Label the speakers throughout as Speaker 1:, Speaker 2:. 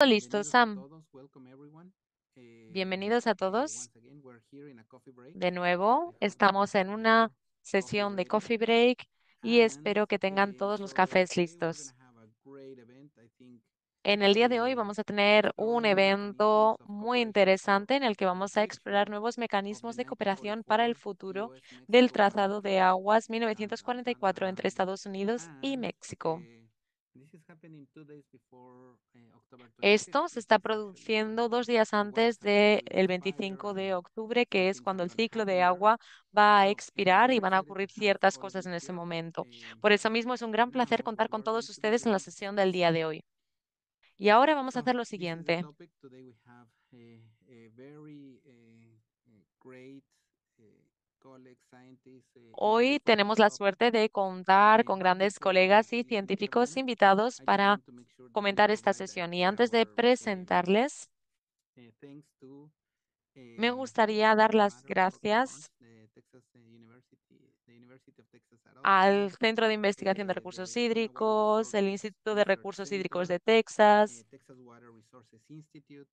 Speaker 1: Listo,
Speaker 2: Bienvenidos a
Speaker 1: Sam.
Speaker 2: todos. Welcome everyone.
Speaker 1: Bienvenidos a todos.
Speaker 2: Once again, we're here in a coffee break.
Speaker 1: De
Speaker 2: I
Speaker 1: nuevo,
Speaker 2: hope you
Speaker 1: estamos en una
Speaker 2: you're coffee
Speaker 1: sesión de
Speaker 2: ready.
Speaker 1: coffee break y
Speaker 2: And
Speaker 1: espero que tengan todos los cafés
Speaker 2: today we're
Speaker 1: listos.
Speaker 2: gonna have a great event. I think
Speaker 1: En el día de hoy
Speaker 2: uh,
Speaker 1: vamos a tener un
Speaker 2: exploring mechanisms
Speaker 1: evento
Speaker 2: of
Speaker 1: muy
Speaker 2: cooperation
Speaker 1: interesante en el que
Speaker 2: in the
Speaker 1: vamos a
Speaker 2: future
Speaker 1: explorar nuevos
Speaker 2: of the
Speaker 1: mecanismos de cooperación para el
Speaker 2: 1944
Speaker 1: futuro del
Speaker 2: U.S.-Mexico
Speaker 1: Trazado de
Speaker 2: Partnership.
Speaker 1: Aguas
Speaker 2: Bam, bam,
Speaker 1: 1944 entre
Speaker 2: bam.
Speaker 1: Estados Unidos y
Speaker 2: And
Speaker 1: México.
Speaker 2: this is happening 2 days before October 25th,
Speaker 1: Esto se
Speaker 2: which
Speaker 1: está
Speaker 2: is actually
Speaker 1: produciendo 2 días
Speaker 2: what is
Speaker 1: antes
Speaker 2: happening
Speaker 1: del
Speaker 2: with this fire
Speaker 1: 25 de
Speaker 2: and
Speaker 1: octubre, que
Speaker 2: some
Speaker 1: es
Speaker 2: things
Speaker 1: cuando
Speaker 2: are
Speaker 1: el
Speaker 2: going to
Speaker 1: ciclo de
Speaker 2: happen there.
Speaker 1: agua va a
Speaker 2: So
Speaker 1: expirar y
Speaker 2: very
Speaker 1: van a
Speaker 2: excited to
Speaker 1: ocurrir
Speaker 2: have
Speaker 1: ciertas
Speaker 2: all of
Speaker 1: cosas
Speaker 2: you
Speaker 1: en ese
Speaker 2: here.
Speaker 1: momento. Por eso mismo es un gran placer
Speaker 2: Now,
Speaker 1: contar
Speaker 2: what
Speaker 1: con
Speaker 2: we're
Speaker 1: todos
Speaker 2: going to do
Speaker 1: ustedes en la
Speaker 2: today
Speaker 1: sesión del
Speaker 2: is
Speaker 1: día de hoy. Y ahora vamos a
Speaker 2: so
Speaker 1: hacer lo
Speaker 2: this is the
Speaker 1: siguiente.
Speaker 2: topic. Today we have a very great uh, colleague scientists
Speaker 1: Hoy
Speaker 2: invited for
Speaker 1: tenemos
Speaker 2: this
Speaker 1: la
Speaker 2: topic.
Speaker 1: suerte de contar con
Speaker 2: But
Speaker 1: grandes
Speaker 2: before we
Speaker 1: colegas y
Speaker 2: speak to
Speaker 1: científicos
Speaker 2: them,
Speaker 1: invitados
Speaker 2: I just
Speaker 1: para
Speaker 2: want to make sure that we
Speaker 1: comentar esta
Speaker 2: provide
Speaker 1: sesión. Y antes de
Speaker 2: our
Speaker 1: presentarles,
Speaker 2: thanks to
Speaker 1: me
Speaker 2: uh,
Speaker 1: gustaría dar las
Speaker 2: Matter Health
Speaker 1: gracias
Speaker 2: Funds, the University of Texas at Austin,
Speaker 1: al Centro de Investigación de Recursos
Speaker 2: the Clean Water
Speaker 1: Hídricos, el
Speaker 2: Resources
Speaker 1: Instituto de
Speaker 2: Research
Speaker 1: Recursos Hídricos
Speaker 2: Center,
Speaker 1: de Texas,
Speaker 2: Texas Water Resources Institute,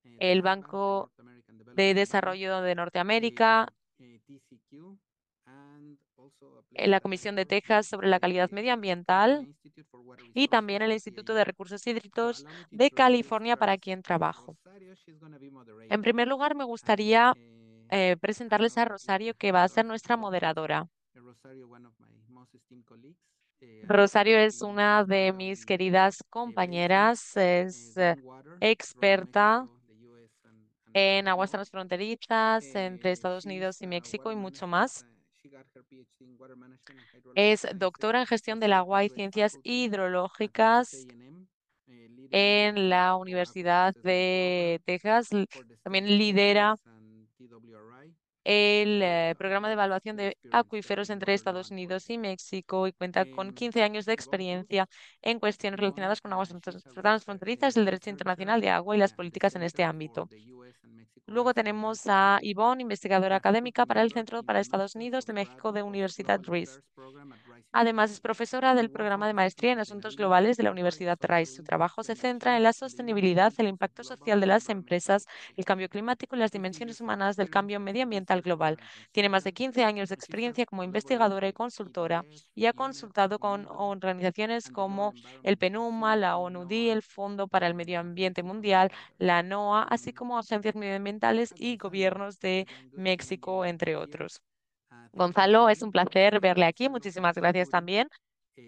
Speaker 2: the
Speaker 1: el
Speaker 2: World Bank, the
Speaker 1: Banco
Speaker 2: North American
Speaker 1: de
Speaker 2: Development Bank,
Speaker 1: Desarrollo de Norteamérica,
Speaker 2: TCQ, and also a
Speaker 1: en
Speaker 2: place
Speaker 1: la
Speaker 2: that I
Speaker 1: Comisión de
Speaker 2: never heard,
Speaker 1: Texas sobre la calidad
Speaker 2: California
Speaker 1: medioambiental
Speaker 2: Institute for Water
Speaker 1: y también
Speaker 2: Resources,
Speaker 1: el Instituto de
Speaker 2: ICIA.
Speaker 1: Recursos
Speaker 2: So
Speaker 1: Hídricos
Speaker 2: allow me to
Speaker 1: de
Speaker 2: introduce
Speaker 1: California, para
Speaker 2: first
Speaker 1: quien trabajo.
Speaker 2: Rosario. She's going to be
Speaker 1: En
Speaker 2: moderating.
Speaker 1: primer lugar, me
Speaker 2: And
Speaker 1: gustaría
Speaker 2: I
Speaker 1: presentarles
Speaker 2: know
Speaker 1: a
Speaker 2: that we
Speaker 1: Rosario, que
Speaker 2: have a
Speaker 1: va a
Speaker 2: lot
Speaker 1: ser
Speaker 2: of
Speaker 1: nuestra
Speaker 2: introductions.
Speaker 1: moderadora.
Speaker 2: Rosario, one of my most esteemed colleagues,
Speaker 1: Rosario es
Speaker 2: she has
Speaker 1: una de mis
Speaker 2: background
Speaker 1: queridas
Speaker 2: in basins,
Speaker 1: compañeras, es
Speaker 2: groundwater throughout
Speaker 1: experta
Speaker 2: Mexico, the U.S. And
Speaker 1: en aguas
Speaker 2: furthermore.
Speaker 1: transfronterizas entre Estados
Speaker 2: She's
Speaker 1: Unidos y México y
Speaker 2: water
Speaker 1: mucho
Speaker 2: management.
Speaker 1: más.
Speaker 2: She got her PhD in water management and hydrologic
Speaker 1: Es
Speaker 2: sciences
Speaker 1: doctora en gestión del
Speaker 2: at the
Speaker 1: agua y
Speaker 2: graduate
Speaker 1: ciencias
Speaker 2: faculty at Texas
Speaker 1: hidrológicas
Speaker 2: A&M, leading the U.S.
Speaker 1: en la
Speaker 2: Mexico Aquifer
Speaker 1: Universidad
Speaker 2: Assessment
Speaker 1: de
Speaker 2: Program
Speaker 1: Texas.
Speaker 2: for the state
Speaker 1: También
Speaker 2: of
Speaker 1: lidera
Speaker 2: Texas and TWRI.
Speaker 1: el
Speaker 2: So
Speaker 1: programa de
Speaker 2: that's
Speaker 1: evaluación
Speaker 2: her
Speaker 1: de
Speaker 2: experience
Speaker 1: acuíferos
Speaker 2: in
Speaker 1: entre
Speaker 2: water law
Speaker 1: Estados Unidos y
Speaker 2: enforcement.
Speaker 1: México y cuenta con 15 años de
Speaker 2: To go through
Speaker 1: experiencia en cuestiones
Speaker 2: one,
Speaker 1: relacionadas con aguas
Speaker 2: she's a
Speaker 1: transfronterizas, el derecho
Speaker 2: researcher
Speaker 1: internacional de agua y las
Speaker 2: at the
Speaker 1: políticas en este
Speaker 2: Center for
Speaker 1: ámbito.
Speaker 2: the U.S. and Mexico
Speaker 1: Luego
Speaker 2: Rights and
Speaker 1: tenemos
Speaker 2: Biodiversity,
Speaker 1: a Ivonne, investigadora
Speaker 2: a
Speaker 1: académica para el
Speaker 2: superconductor
Speaker 1: Centro
Speaker 2: in
Speaker 1: para
Speaker 2: the
Speaker 1: Estados
Speaker 2: Master's
Speaker 1: Unidos
Speaker 2: of
Speaker 1: de México de
Speaker 2: of
Speaker 1: Universidad
Speaker 2: Global
Speaker 1: Rice.
Speaker 2: Affairs program at Rice
Speaker 1: Además, es
Speaker 2: University.
Speaker 1: profesora
Speaker 2: Her
Speaker 1: del
Speaker 2: work
Speaker 1: programa de
Speaker 2: focuses on
Speaker 1: maestría en asuntos
Speaker 2: sustainability,
Speaker 1: globales de la
Speaker 2: applied
Speaker 1: Universidad Rice.
Speaker 2: social
Speaker 1: Su
Speaker 2: impact
Speaker 1: trabajo se
Speaker 2: climate
Speaker 1: centra en
Speaker 2: change,
Speaker 1: la
Speaker 2: and the
Speaker 1: sostenibilidad, el
Speaker 2: limitations of
Speaker 1: impacto
Speaker 2: global
Speaker 1: social de las empresas,
Speaker 2: environmental
Speaker 1: el
Speaker 2: change.
Speaker 1: cambio climático y las
Speaker 2: 15
Speaker 1: dimensiones
Speaker 2: years of
Speaker 1: humanas del
Speaker 2: experience
Speaker 1: cambio
Speaker 2: as a
Speaker 1: medioambiental
Speaker 2: researcher
Speaker 1: global.
Speaker 2: and
Speaker 1: Tiene más de
Speaker 2: consultant.
Speaker 1: 15 años de
Speaker 2: She's a
Speaker 1: experiencia como investigadora y
Speaker 2: collaborator at
Speaker 1: consultora
Speaker 2: IDF,
Speaker 1: y ha
Speaker 2: UNEP,
Speaker 1: consultado con
Speaker 2: UNIDO,
Speaker 1: organizaciones
Speaker 2: and the Global
Speaker 1: como el
Speaker 2: Environment
Speaker 1: PNUMA, la
Speaker 2: Facility,
Speaker 1: ONU-DI,
Speaker 2: NOAA,
Speaker 1: el Fondo para el Medio
Speaker 2: at
Speaker 1: Ambiente
Speaker 2: Mexico
Speaker 1: Mundial,
Speaker 2: headquarters.
Speaker 1: la NOAA, así
Speaker 2: Um,
Speaker 1: como agencias medioambientales
Speaker 2: Hi,
Speaker 1: y
Speaker 2: Gonzalo.
Speaker 1: gobiernos
Speaker 2: Once
Speaker 1: de
Speaker 2: again, good seeing
Speaker 1: México,
Speaker 2: you
Speaker 1: entre
Speaker 2: here.
Speaker 1: otros.
Speaker 2: Thank you,
Speaker 1: Gonzalo, es
Speaker 2: Rosario.
Speaker 1: un placer verle aquí.
Speaker 2: Gonzalo
Speaker 1: Muchísimas gracias
Speaker 2: Hatchpuri
Speaker 1: también.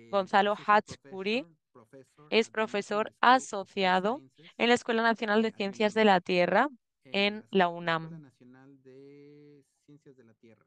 Speaker 1: Gonzalo
Speaker 2: is a
Speaker 1: Hatchpuri
Speaker 2: professor
Speaker 1: es
Speaker 2: at the
Speaker 1: profesor
Speaker 2: National School of Earth
Speaker 1: asociado
Speaker 2: Sciences
Speaker 1: en la Escuela Nacional de
Speaker 2: at the
Speaker 1: Ciencias de
Speaker 2: UNAM,
Speaker 1: la Tierra en la
Speaker 2: la Escuela
Speaker 1: UNAM.
Speaker 2: Nacional de Ciencias de la Tierra.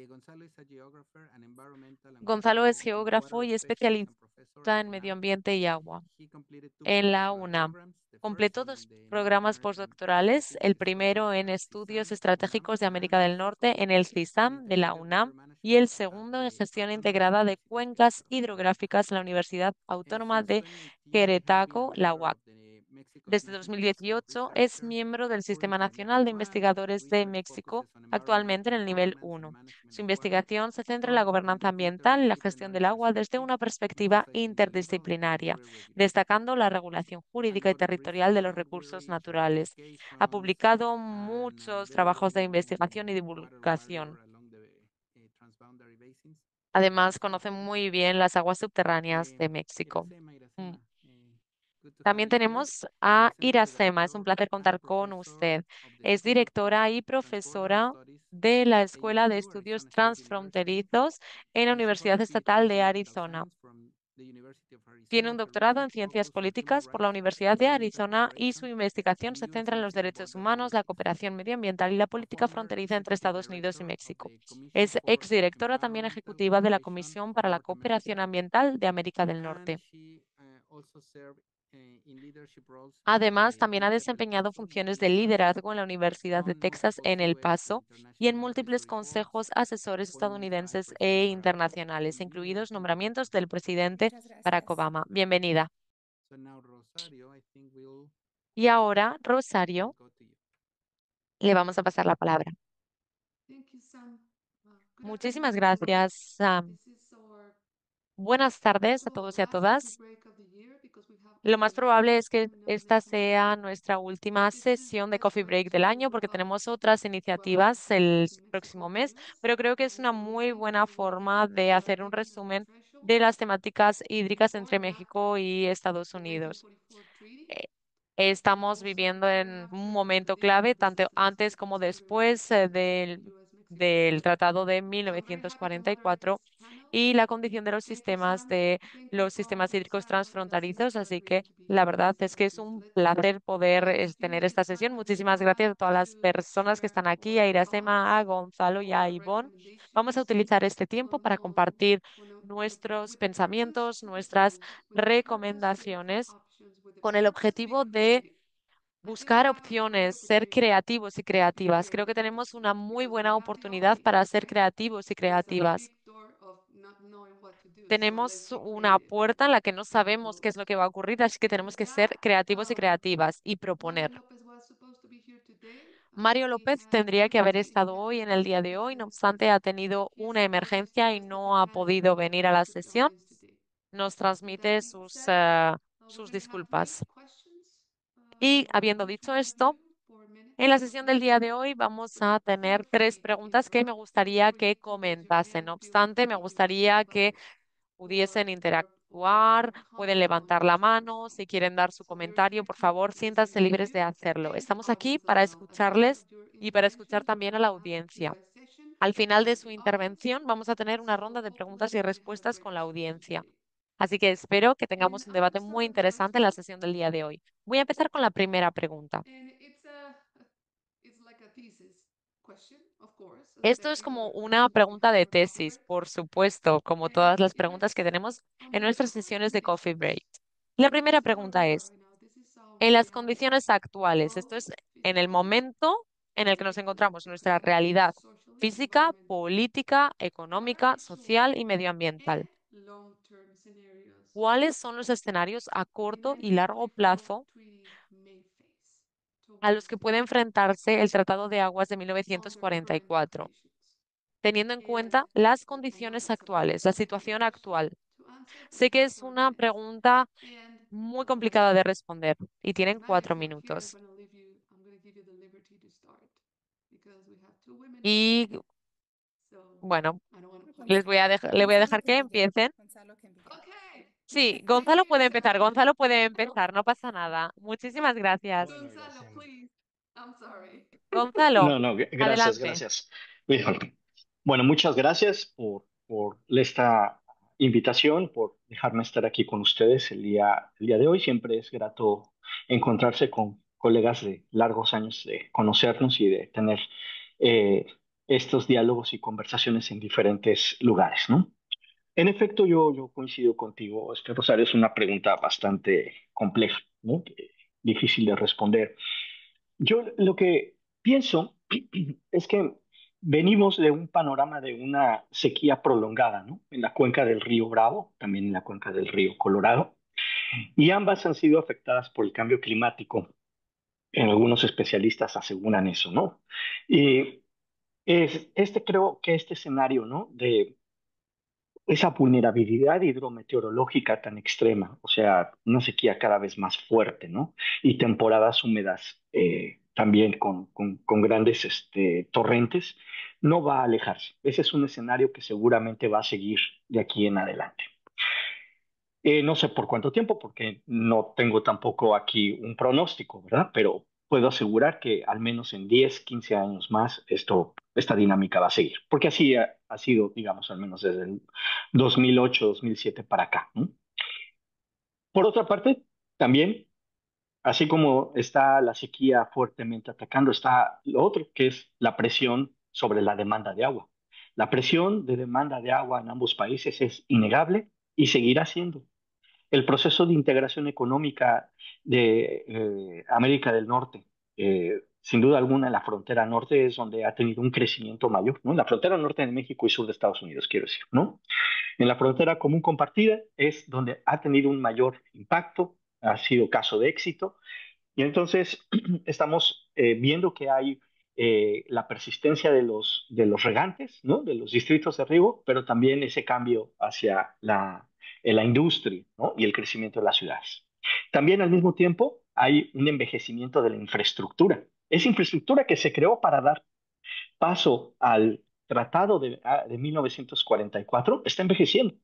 Speaker 2: Gonzalo is a geographer and environmental and
Speaker 1: Gonzalo es
Speaker 2: water
Speaker 1: geógrafo y
Speaker 2: specialist
Speaker 1: especialista
Speaker 2: and professor at
Speaker 1: en medio
Speaker 2: UNAM.
Speaker 1: ambiente y agua
Speaker 2: He completed two
Speaker 1: en la
Speaker 2: postdoctoral
Speaker 1: UNAM.
Speaker 2: programs, the first
Speaker 1: Completó
Speaker 2: one
Speaker 1: dos
Speaker 2: in the North
Speaker 1: programas
Speaker 2: American
Speaker 1: postdoctorales, el
Speaker 2: Strategic Studies
Speaker 1: primero en
Speaker 2: at
Speaker 1: Estudios
Speaker 2: CISAM, UNAM,
Speaker 1: Estratégicos de América
Speaker 2: and the
Speaker 1: del
Speaker 2: second
Speaker 1: Norte en el
Speaker 2: in
Speaker 1: CISAM de la
Speaker 2: Integrated Water
Speaker 1: UNAM y el
Speaker 2: Management at
Speaker 1: segundo en
Speaker 2: the
Speaker 1: Gestión
Speaker 2: Autonomous
Speaker 1: Integrada de
Speaker 2: University of
Speaker 1: Cuencas
Speaker 2: Querétaro.
Speaker 1: Hidrográficas en la Universidad Autónoma
Speaker 2: Since
Speaker 1: de
Speaker 2: 2018, he has been a
Speaker 1: Querétaro, la
Speaker 2: member
Speaker 1: UAC.
Speaker 2: of the Mexico's
Speaker 1: Desde
Speaker 2: National
Speaker 1: 2018 es
Speaker 2: Researcher,
Speaker 1: miembro del Sistema
Speaker 2: currently
Speaker 1: Nacional
Speaker 2: level
Speaker 1: de
Speaker 2: 1. His
Speaker 1: Investigadores de
Speaker 2: research
Speaker 1: México,
Speaker 2: focuses on
Speaker 1: actualmente en
Speaker 2: environmental
Speaker 1: el nivel
Speaker 2: governance and
Speaker 1: 1.
Speaker 2: management
Speaker 1: Su
Speaker 2: of water
Speaker 1: investigación se centra en la
Speaker 2: from an
Speaker 1: gobernanza ambiental y la gestión del
Speaker 2: interdisciplinary
Speaker 1: agua desde
Speaker 2: perspective,
Speaker 1: una perspectiva
Speaker 2: emphasizing the legal,
Speaker 1: interdisciplinaria,
Speaker 2: regulatory review.
Speaker 1: destacando la regulación
Speaker 2: And
Speaker 1: jurídica y
Speaker 2: most
Speaker 1: territorial de los
Speaker 2: recently,
Speaker 1: recursos
Speaker 2: various
Speaker 1: naturales. Ha
Speaker 2: publications
Speaker 1: publicado
Speaker 2: and
Speaker 1: muchos
Speaker 2: very
Speaker 1: trabajos de
Speaker 2: well-known
Speaker 1: investigación y
Speaker 2: water
Speaker 1: divulgación.
Speaker 2: warrior along the transboundary basins.
Speaker 1: Además,
Speaker 2: Thank
Speaker 1: conoce
Speaker 2: you.
Speaker 1: muy bien las aguas subterráneas de México.
Speaker 2: Iracema,
Speaker 1: Mm.
Speaker 2: Iracema, good to have
Speaker 1: También
Speaker 2: you here.
Speaker 1: tenemos a
Speaker 2: Iracema is the
Speaker 1: Iracema. Es un
Speaker 2: director
Speaker 1: placer
Speaker 2: and
Speaker 1: contar con
Speaker 2: professor
Speaker 1: usted.
Speaker 2: of the
Speaker 1: Es
Speaker 2: School of
Speaker 1: directora y
Speaker 2: Transborder
Speaker 1: profesora
Speaker 2: Studies
Speaker 1: de
Speaker 2: at
Speaker 1: la Escuela de
Speaker 2: ASU,
Speaker 1: Estudios
Speaker 2: Arizona State University.
Speaker 1: Transfronterizos en la
Speaker 2: She holds
Speaker 1: Universidad
Speaker 2: a PhD
Speaker 1: Estatal
Speaker 2: in
Speaker 1: de
Speaker 2: Political
Speaker 1: Arizona.
Speaker 2: Science from the University of
Speaker 1: Tiene
Speaker 2: Arizona.
Speaker 1: un
Speaker 2: Her
Speaker 1: doctorado en
Speaker 2: research
Speaker 1: ciencias
Speaker 2: focus on human
Speaker 1: políticas por la
Speaker 2: rights,
Speaker 1: Universidad de
Speaker 2: environmental
Speaker 1: Arizona y su
Speaker 2: cooperation,
Speaker 1: investigación
Speaker 2: and
Speaker 1: se
Speaker 2: U.S.
Speaker 1: centra en los
Speaker 2: Mexico
Speaker 1: derechos
Speaker 2: border
Speaker 1: humanos, la
Speaker 2: politics.
Speaker 1: cooperación medioambiental y la
Speaker 2: A
Speaker 1: política
Speaker 2: former
Speaker 1: fronteriza entre
Speaker 2: executive
Speaker 1: Estados Unidos y
Speaker 2: director of
Speaker 1: México.
Speaker 2: the Commission
Speaker 1: Es
Speaker 2: for
Speaker 1: exdirectora también
Speaker 2: Environmental
Speaker 1: ejecutiva de la
Speaker 2: Cooperation
Speaker 1: Comisión
Speaker 2: of
Speaker 1: para la
Speaker 2: North
Speaker 1: Cooperación
Speaker 2: America,
Speaker 1: Ambiental de América del
Speaker 2: and
Speaker 1: Norte.
Speaker 2: she also served in leadership roles at
Speaker 1: Además,
Speaker 2: the
Speaker 1: también ha
Speaker 2: UTEP El
Speaker 1: desempeñado
Speaker 2: Paso in
Speaker 1: funciones de
Speaker 2: El Paso,
Speaker 1: liderazgo en la Universidad de
Speaker 2: on
Speaker 1: Texas
Speaker 2: multiple
Speaker 1: en El
Speaker 2: U.S. and
Speaker 1: Paso y en
Speaker 2: international
Speaker 1: múltiples
Speaker 2: advisory boards,
Speaker 1: consejos asesores
Speaker 2: appointments by
Speaker 1: estadounidenses e
Speaker 2: President Barack Obama.
Speaker 1: internacionales,
Speaker 2: Bienvenida,
Speaker 1: incluidos
Speaker 2: thank you for
Speaker 1: nombramientos del
Speaker 2: participating.
Speaker 1: presidente
Speaker 3: Muchas
Speaker 1: Barack
Speaker 3: gracias.
Speaker 1: Obama. Bienvenida.
Speaker 2: So now, Rosario, I think
Speaker 1: Y ahora,
Speaker 2: we'll
Speaker 1: Rosario,
Speaker 2: go to you.
Speaker 1: le vamos a pasar la palabra.
Speaker 3: Thank you, Sam. Good
Speaker 1: Muchísimas
Speaker 3: afternoon, everyone.
Speaker 1: gracias, Sam.
Speaker 3: This is our
Speaker 1: Buenas tardes a
Speaker 3: actual
Speaker 1: todos y a
Speaker 3: last coffee
Speaker 1: todas.
Speaker 3: break of the year
Speaker 1: Lo más probable es que esta sea nuestra última sesión de Coffee Break del año porque tenemos otras iniciativas el próximo mes, pero creo que es una muy buena forma de hacer un resumen de las temáticas hídricas entre México y Estados Unidos. eh, Estamos viviendo en un momento clave, tanto antes como después del Tratado de 1944 y la condición de los sistemas hídricos transfronterizos. Así que la verdad es que es un placer poder tener esta sesión. Muchísimas gracias a todas las personas que están aquí, a Iracema, a Gonzalo y a Ivonne. Vamos a utilizar este tiempo para compartir nuestros pensamientos, nuestras recomendaciones con el objetivo de buscar opciones, ser creativos y creativas. Creo que tenemos una muy buena oportunidad para ser creativos y creativas. Tenemos una puerta en la que no sabemos qué es lo que va a ocurrir, así que tenemos que ser creativos y creativas y proponer. Mario López tendría que haber estado hoy en el día de hoy, no obstante, ha tenido una emergencia y no ha podido venir a la sesión. Nos transmite sus disculpas. Y habiendo dicho esto, en la sesión del día de hoy vamos a tener tres preguntas que me gustaría que comentasen. No obstante, me gustaría que pudiesen interactuar, pueden levantar la mano, si quieren dar su comentario, por favor, siéntanse libres de hacerlo. Estamos aquí para escucharles y para escuchar también a la audiencia. Al final de su intervención vamos a tener una ronda de preguntas y respuestas con la audiencia. Así que espero que tengamos un debate muy interesante en la sesión del día de hoy. Voy a empezar con la primera pregunta. Esto es como una pregunta de tesis, por supuesto, como todas las preguntas que tenemos en nuestras sesiones de Coffee Break. La primera pregunta es, en las condiciones actuales, esto es en el momento en el que nos encontramos, nuestra realidad física, política, económica, social y medioambiental. ¿Cuáles son los escenarios a corto y largo plazo a los que puede enfrentarse el Tratado de Aguas de 1944, teniendo en cuenta las condiciones actuales, la situación actual? Sé que es una pregunta muy complicada de responder y tienen 4 minutos. Y bueno, le voy a dejar que empiecen. Sí, Gonzalo puede empezar, Gonzalo puede empezar, no pasa nada. Muchísimas gracias.
Speaker 4: Bueno, Iracema.
Speaker 1: Gonzalo,
Speaker 4: No, no, gracias,
Speaker 1: adelante.
Speaker 4: gracias. Híjole. Bueno, muchas gracias por esta invitación, por dejarme estar aquí con ustedes el día de hoy. Siempre es grato encontrarse con colegas de largos años, de conocernos y de tener eh, estos diálogos y conversaciones en diferentes lugares, ¿no? En efecto, yo coincido contigo, Rosario, es una pregunta bastante compleja, ¿no? Difícil de responder. Yo lo que pienso es que venimos de un panorama de una sequía prolongada, ¿no? En la cuenca del río Bravo, también en la cuenca del río Colorado, y ambas han sido afectadas por el cambio climático. Algunos especialistas aseguran eso, ¿no? Y creo que este escenario, ¿no? De esa vulnerabilidad hidrometeorológica tan extrema, o sea, una sequía cada vez más fuerte, ¿no? Y temporadas húmedas también con grandes torrentes, no va a alejarse. Ese es un escenario que seguramente va a seguir de aquí en adelante. No sé por cuánto tiempo, porque no tengo tampoco aquí un pronóstico, ¿verdad? Pero puedo asegurar que al menos en 10, 15 años más esta dinámica va a seguir, porque así ha sido, digamos, al menos desde el 2008, 2007 para acá, ¿no? Por otra parte, también, así como está la sequía fuertemente atacando, está lo otro, que es la presión sobre la demanda de agua. La presión de demanda de agua en ambos países es innegable y seguirá siendo. El proceso de integración económica de América del Norte, sin duda alguna, la frontera norte es donde ha tenido un crecimiento mayor, ¿no? La frontera norte de México y sur de Estados Unidos, quiero decir, ¿no? En la frontera común compartida es donde ha tenido un mayor impacto, ha sido caso de éxito, y entonces estamos viendo que hay la persistencia de los regantes, ¿no? De los distritos de riego, pero también ese cambio hacia la industria, ¿no? Y el crecimiento de las ciudades. También al mismo tiempo hay un envejecimiento de la infraestructura. Esa infraestructura que se creó para dar paso al Tratado de 1944 está envejeciendo.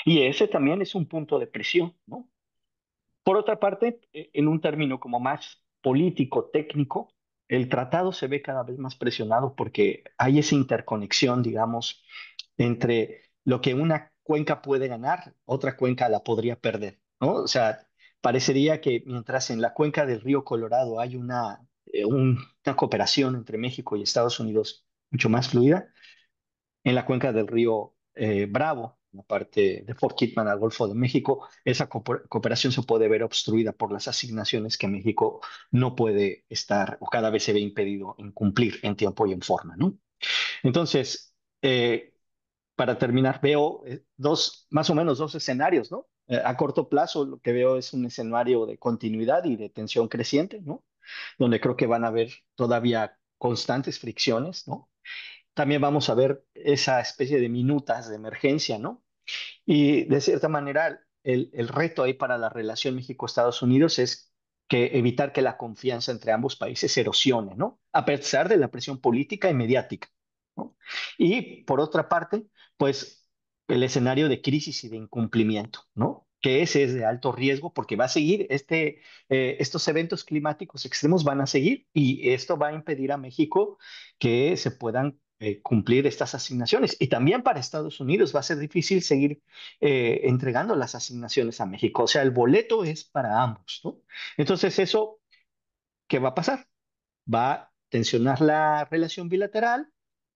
Speaker 4: Y ese también es un punto de presión, ¿no? Por otra parte, en un término como más político, técnico, el tratado se ve cada vez más presionado porque hay esa interconexión, digamos, entre lo que una cuenca puede ganar, otra cuenca la podría perder, ¿no? O sea, parecería que mientras en la cuenca del río Colorado hay una cooperación entre México y Estados Unidos mucho más fluida, en la cuenca del río Bravo, en la parte de Fort Kittman al Golfo de México, esa cooperación se puede ver obstruida por las asignaciones que México no puede estar o cada vez se ve impedido en cumplir en tiempo y en forma, ¿no? Entonces, para terminar, veo más o menos dos escenarios, ¿no? A corto plazo, lo que veo es un escenario de continuidad y de tensión creciente, ¿no? Donde creo que van a haber todavía constantes fricciones, ¿no? También vamos a ver esa especie de minutas de emergencia, ¿no? Y de cierta manera, el reto ahí para la relación México-Estados Unidos es que evitar que la confianza entre ambos países erosione, ¿no? A pesar de la presión política y mediática, ¿no? Y por otra parte, pues el escenario de crisis y de incumplimiento, ¿no? Que ese es de alto riesgo porque va a seguir estos eventos climáticos extremos van a seguir y esto va a impedir a México que se puedan cumplir estas asignaciones. Y también para Estados Unidos va a ser difícil seguir entregando las asignaciones a México. O sea, el boleto es para ambos, ¿no? Entonces, ¿eso qué va a pasar? Va a tensionar la relación bilateral,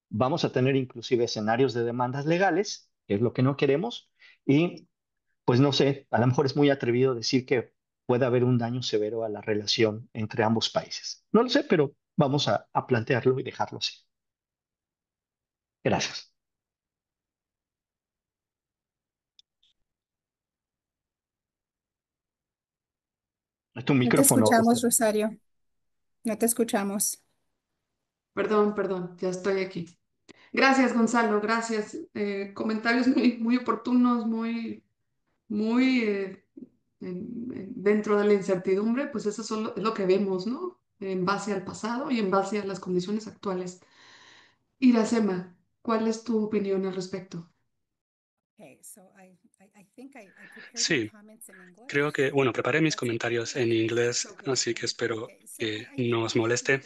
Speaker 4: vamos a tener inclusive escenarios de demandas legales, que es lo que no queremos, y pues no sé, a lo mejor es muy atrevido decir que puede haber un daño severo a la relación entre ambos países. No lo sé, pero vamos a plantearlo y dejarlo así. Gracias. Tu
Speaker 5: No te
Speaker 4: micrófono,
Speaker 5: escuchamos, Rosario. No te escuchamos.
Speaker 3: Perdón, ya estoy aquí. Gracias, Gonzalo, gracias. Comentarios muy oportunos, muy dentro de la incertidumbre, pues eso es lo que vemos, ¿no? En base al pasado y en base a las condiciones actuales. Iracema, ¿cuál es tu opinión al respecto?
Speaker 6: Sí, creo que, bueno, preparé mis comentarios en inglés, así que espero que no os moleste.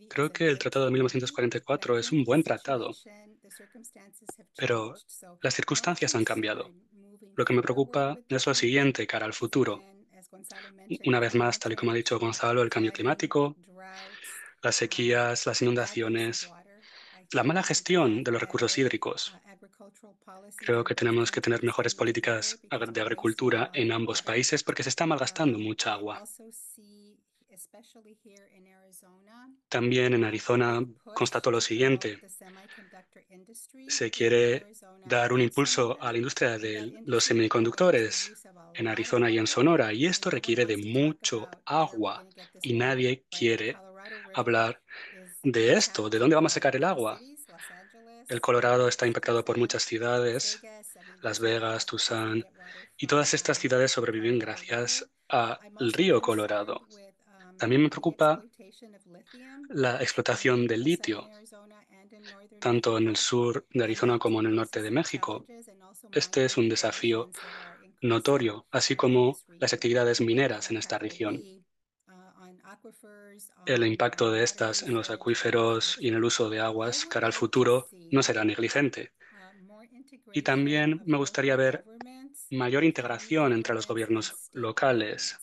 Speaker 6: Creo que el Tratado de 1944 es un buen tratado, pero las circunstancias han cambiado. Lo que me preocupa es lo siguiente cara al futuro. Una vez más, tal y como ha dicho Gonzalo, el cambio climático, las sequías, las inundaciones, la mala gestión de los recursos hídricos. Creo que tenemos que tener mejores políticas de agricultura en ambos países porque se está malgastando mucha agua. También en Arizona constató lo siguiente. Se quiere dar un impulso a la industria de los semiconductores en Arizona y en Sonora, y esto requiere de mucho agua, y nadie quiere hablar de esto. ¿De dónde vamos a sacar el agua? El Colorado está impactado por muchas ciudades, Las Vegas, Tucson, y todas estas ciudades sobreviven gracias al río Colorado. También me preocupa la explotación del litio, tanto en el sur de Arizona como en el norte de México. Este es un desafío notorio, así como las actividades mineras en esta región. El impacto de estas en los acuíferos y en el uso de aguas cara al futuro no será negligente. Y también me gustaría ver mayor integración entre los gobiernos locales,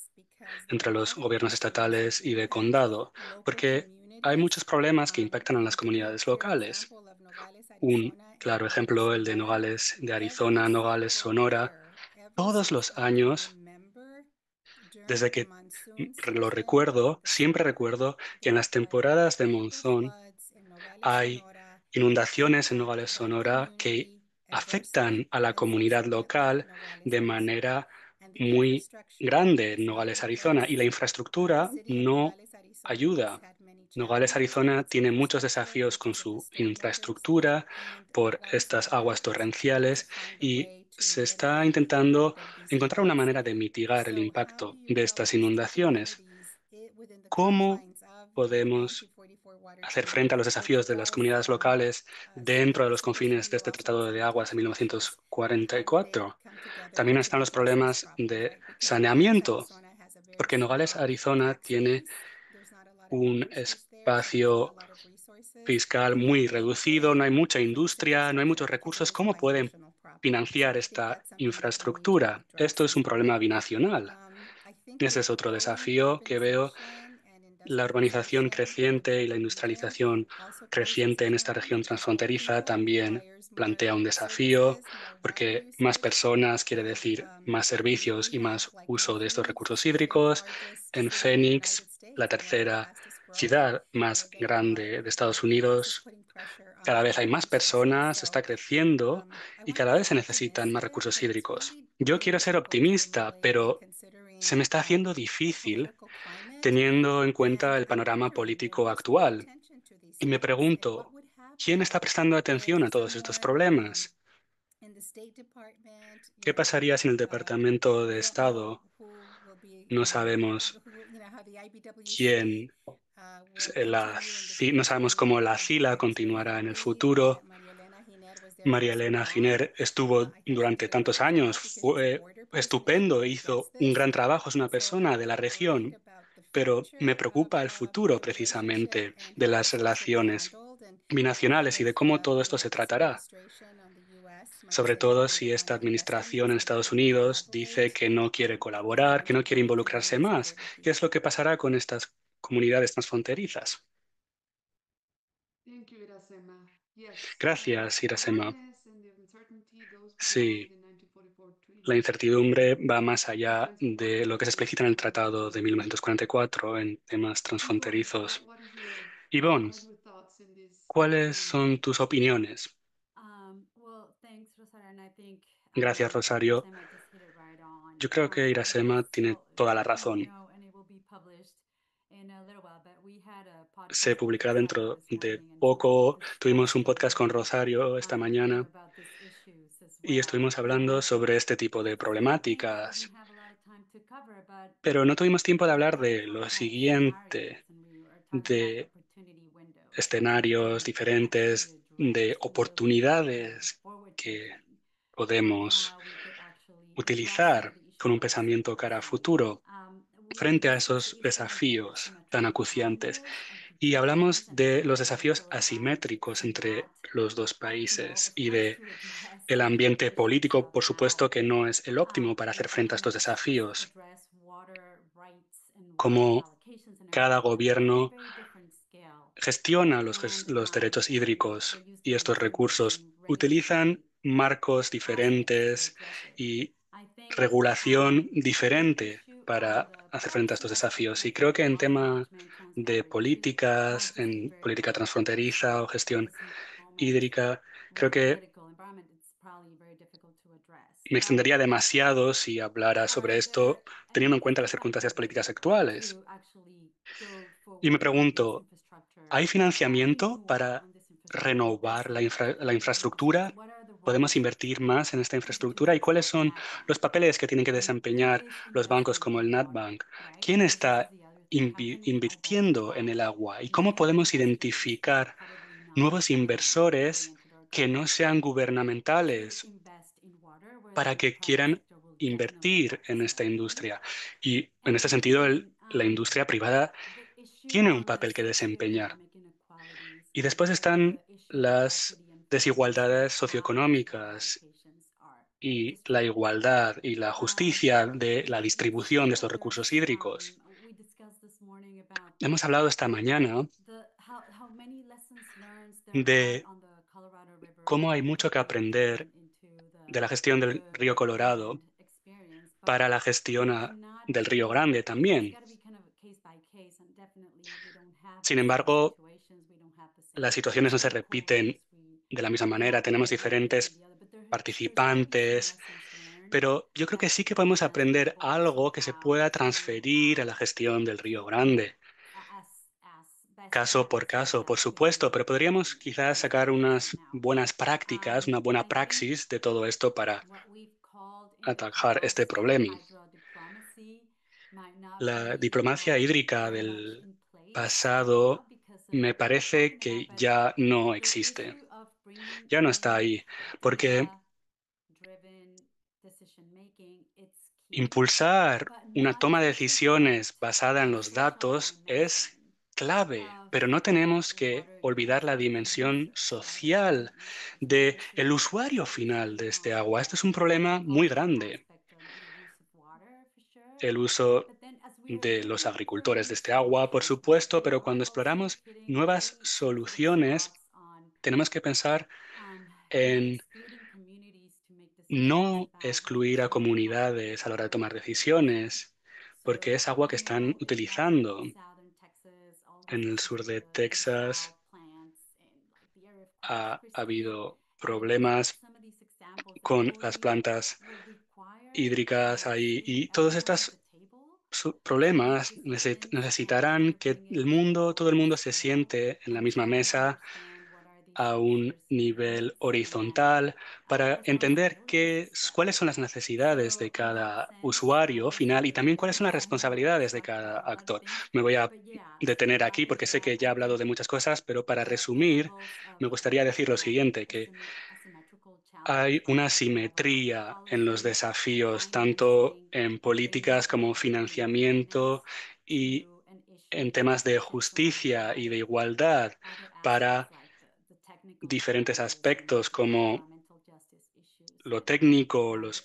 Speaker 6: entre los gobiernos estatales y de condado, porque hay muchos problemas que impactan a las comunidades locales. Un claro ejemplo, el de Nogales de Arizona, Nogales, Sonora. Todos los años, desde que lo recuerdo, siempre recuerdo que en las temporadas de monzón hay inundaciones en Nogales, Sonora, que afectan a la comunidad local de manera muy grande en Nogales, Arizona, y la infraestructura no ayuda. Nogales, Arizona tiene muchos desafíos con su infraestructura por estas aguas torrenciales y se está intentando encontrar una manera de mitigar el impacto de estas inundaciones. ¿Cómo podemos hacer frente a los desafíos de las comunidades locales dentro de los confines de este Tratado de Aguas de 1944? También están los problemas de saneamiento, porque Nogales, Arizona, tiene un espacio fiscal muy reducido, no hay mucha industria, no hay muchos recursos. ¿Cómo pueden financiar esta infraestructura? Esto es un problema binacional. Ese es otro desafío que veo. La urbanización creciente y la industrialización creciente en esta región transfronteriza también plantea un desafío, porque más personas quiere decir más servicios y más uso de estos recursos hídricos. En Phoenix, la tercera ciudad más grande de Estados Unidos, cada vez hay más personas, está creciendo y cada vez se necesitan más recursos hídricos. Yo quiero ser optimista, pero se me está haciendo difícil teniendo en cuenta el panorama político actual. Y me pregunto, ¿quién está prestando atención a todos estos problemas? ¿Qué pasaría si en el Departamento de Estado no sabemos quién, no sabemos cómo la CILA continuará en el futuro? María Elena Giner estuvo durante tantos años, fue estupendo, hizo un gran trabajo, es una persona de la región, pero me preocupa el futuro precisamente de las relaciones binacionales y de cómo todo esto se tratará, sobre todo si esta administración en Estados Unidos dice que no quiere colaborar, que no quiere involucrarse más. ¿Qué es lo que pasará con estas comunidades transfronterizas?
Speaker 3: Thank you, Iracema. Yes,
Speaker 6: Gracias,
Speaker 3: the
Speaker 6: Irasema.
Speaker 3: awareness and the uncertainty goes beyond
Speaker 6: Sí,
Speaker 3: the 1944
Speaker 6: la
Speaker 3: treaty.
Speaker 6: incertidumbre va más allá
Speaker 3: Concerns about
Speaker 6: de lo que se explica en el Tratado de 1944 en temas
Speaker 3: Yvonne,
Speaker 6: transfronterizos.
Speaker 3: what
Speaker 6: Yvonne,
Speaker 3: are your thoughts in this
Speaker 6: ¿cuáles
Speaker 3: arena?
Speaker 6: son tus opiniones? Gracias, Rosario. Yo creo que Irasema tiene toda la razón. Se publicará dentro de poco. Tuvimos un podcast con Rosario esta mañana y estuvimos hablando sobre este tipo de problemáticas, pero no tuvimos tiempo de hablar de lo siguiente, de escenarios diferentes, de oportunidades que podemos utilizar con un pensamiento cara a futuro frente a esos desafíos tan acuciantes. Y hablamos de los desafíos asimétricos entre los dos países y de el ambiente político, por supuesto, que no es el óptimo para hacer frente a estos desafíos. Como cada gobierno gestiona los derechos hídricos y estos recursos, utilizan marcos diferentes y regulación diferente para hacer frente a estos desafíos. Y creo que en tema de políticas, en política transfronteriza o gestión hídrica, creo que me extendería demasiado si hablara sobre esto, teniendo en cuenta las circunstancias políticas actuales. Y me pregunto, ¿hay financiamiento para renovar la infraestructura? ¿Podemos invertir más en esta infraestructura? ¿Y cuáles son los papeles que tienen que desempeñar los bancos como el NatBank? ¿Quién está invirtiendo en el agua? ¿Y cómo podemos identificar nuevos inversores que no sean gubernamentales para que quieran invertir en esta industria? Y en este sentido, la industria privada tiene un papel que desempeñar. Y después están las desigualdades socioeconómicas y la igualdad y la justicia de la distribución de estos recursos hídricos. Hemos hablado esta mañana de cómo hay mucho que aprender de la gestión del río Colorado para la gestión del río Grande también. Sin embargo, las situaciones no se repiten de la misma manera. Tenemos diferentes participantes, pero yo creo que sí que podemos aprender algo que se pueda transferir a la gestión del Río Grande, caso por caso, por supuesto, pero podríamos quizás sacar unas buenas prácticas, una buena praxis de todo esto para atajar este problema. La diplomacia hídrica del pasado me parece que ya no existe, ya no está ahí, porque impulsar una toma de decisiones basada en los datos es clave, pero no tenemos que olvidar la dimensión social de el usuario final de este agua. Este es un problema muy grande. El uso de los agricultores de este agua, por supuesto, pero cuando exploramos nuevas soluciones, tenemos que pensar en no excluir a comunidades a la hora de tomar decisiones, porque es agua que están utilizando. En el sur de Texas ha habido problemas con las plantas hídricas ahí y todos estos problemas necesitarán que todo el mundo se siente en la misma mesa a un nivel horizontal para entender cuáles son las necesidades de cada usuario final y también cuáles son las responsabilidades de cada actor. Me voy a detener aquí porque sé que ya he hablado de muchas cosas, pero para resumir, me gustaría decir lo siguiente, que hay una simetría en los desafíos, tanto en políticas como financiamiento y en temas de justicia y de igualdad para diferentes aspectos como lo técnico, los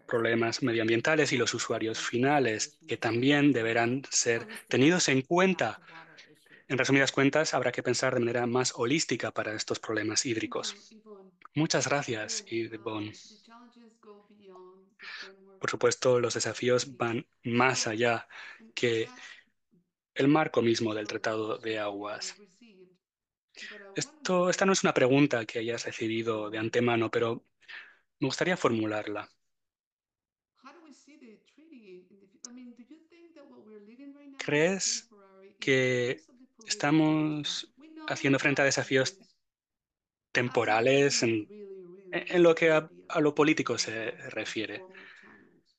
Speaker 6: problemas medioambientales y los usuarios finales, que también deberán ser tenidos en cuenta. En resumidas cuentas, habrá que pensar de manera más holística para estos problemas hídricos.
Speaker 3: Yvonne,
Speaker 6: Muchas gracias,
Speaker 3: really,
Speaker 6: Yvonne.
Speaker 3: the challenges go beyond the framework
Speaker 6: Por supuesto, los
Speaker 3: of the
Speaker 6: desafíos
Speaker 3: treaty.
Speaker 6: van más
Speaker 3: So,
Speaker 6: allá
Speaker 3: with
Speaker 6: que
Speaker 3: that
Speaker 6: el marco mismo del
Speaker 3: initial
Speaker 6: Tratado de
Speaker 3: question that I
Speaker 6: Aguas.
Speaker 3: received, but I want to
Speaker 6: Esta no es una pregunta que hayas recibido de antemano, pero me gustaría formularla.
Speaker 3: how do we see the treaty in the I mean, do you think that what we're living right now is
Speaker 6: ¿Crees
Speaker 3: temporary in
Speaker 6: que
Speaker 3: terms of the political agenda?
Speaker 6: estamos
Speaker 3: We know
Speaker 6: haciendo
Speaker 3: that
Speaker 6: frente a
Speaker 3: Donald Trump
Speaker 6: desafíos
Speaker 3: hasn't been
Speaker 6: temporales
Speaker 3: really, really
Speaker 6: en lo que
Speaker 3: supporting
Speaker 6: a,
Speaker 3: the
Speaker 6: a lo político
Speaker 3: adoption
Speaker 6: se
Speaker 3: of the
Speaker 6: refiere?
Speaker 3: formal channels.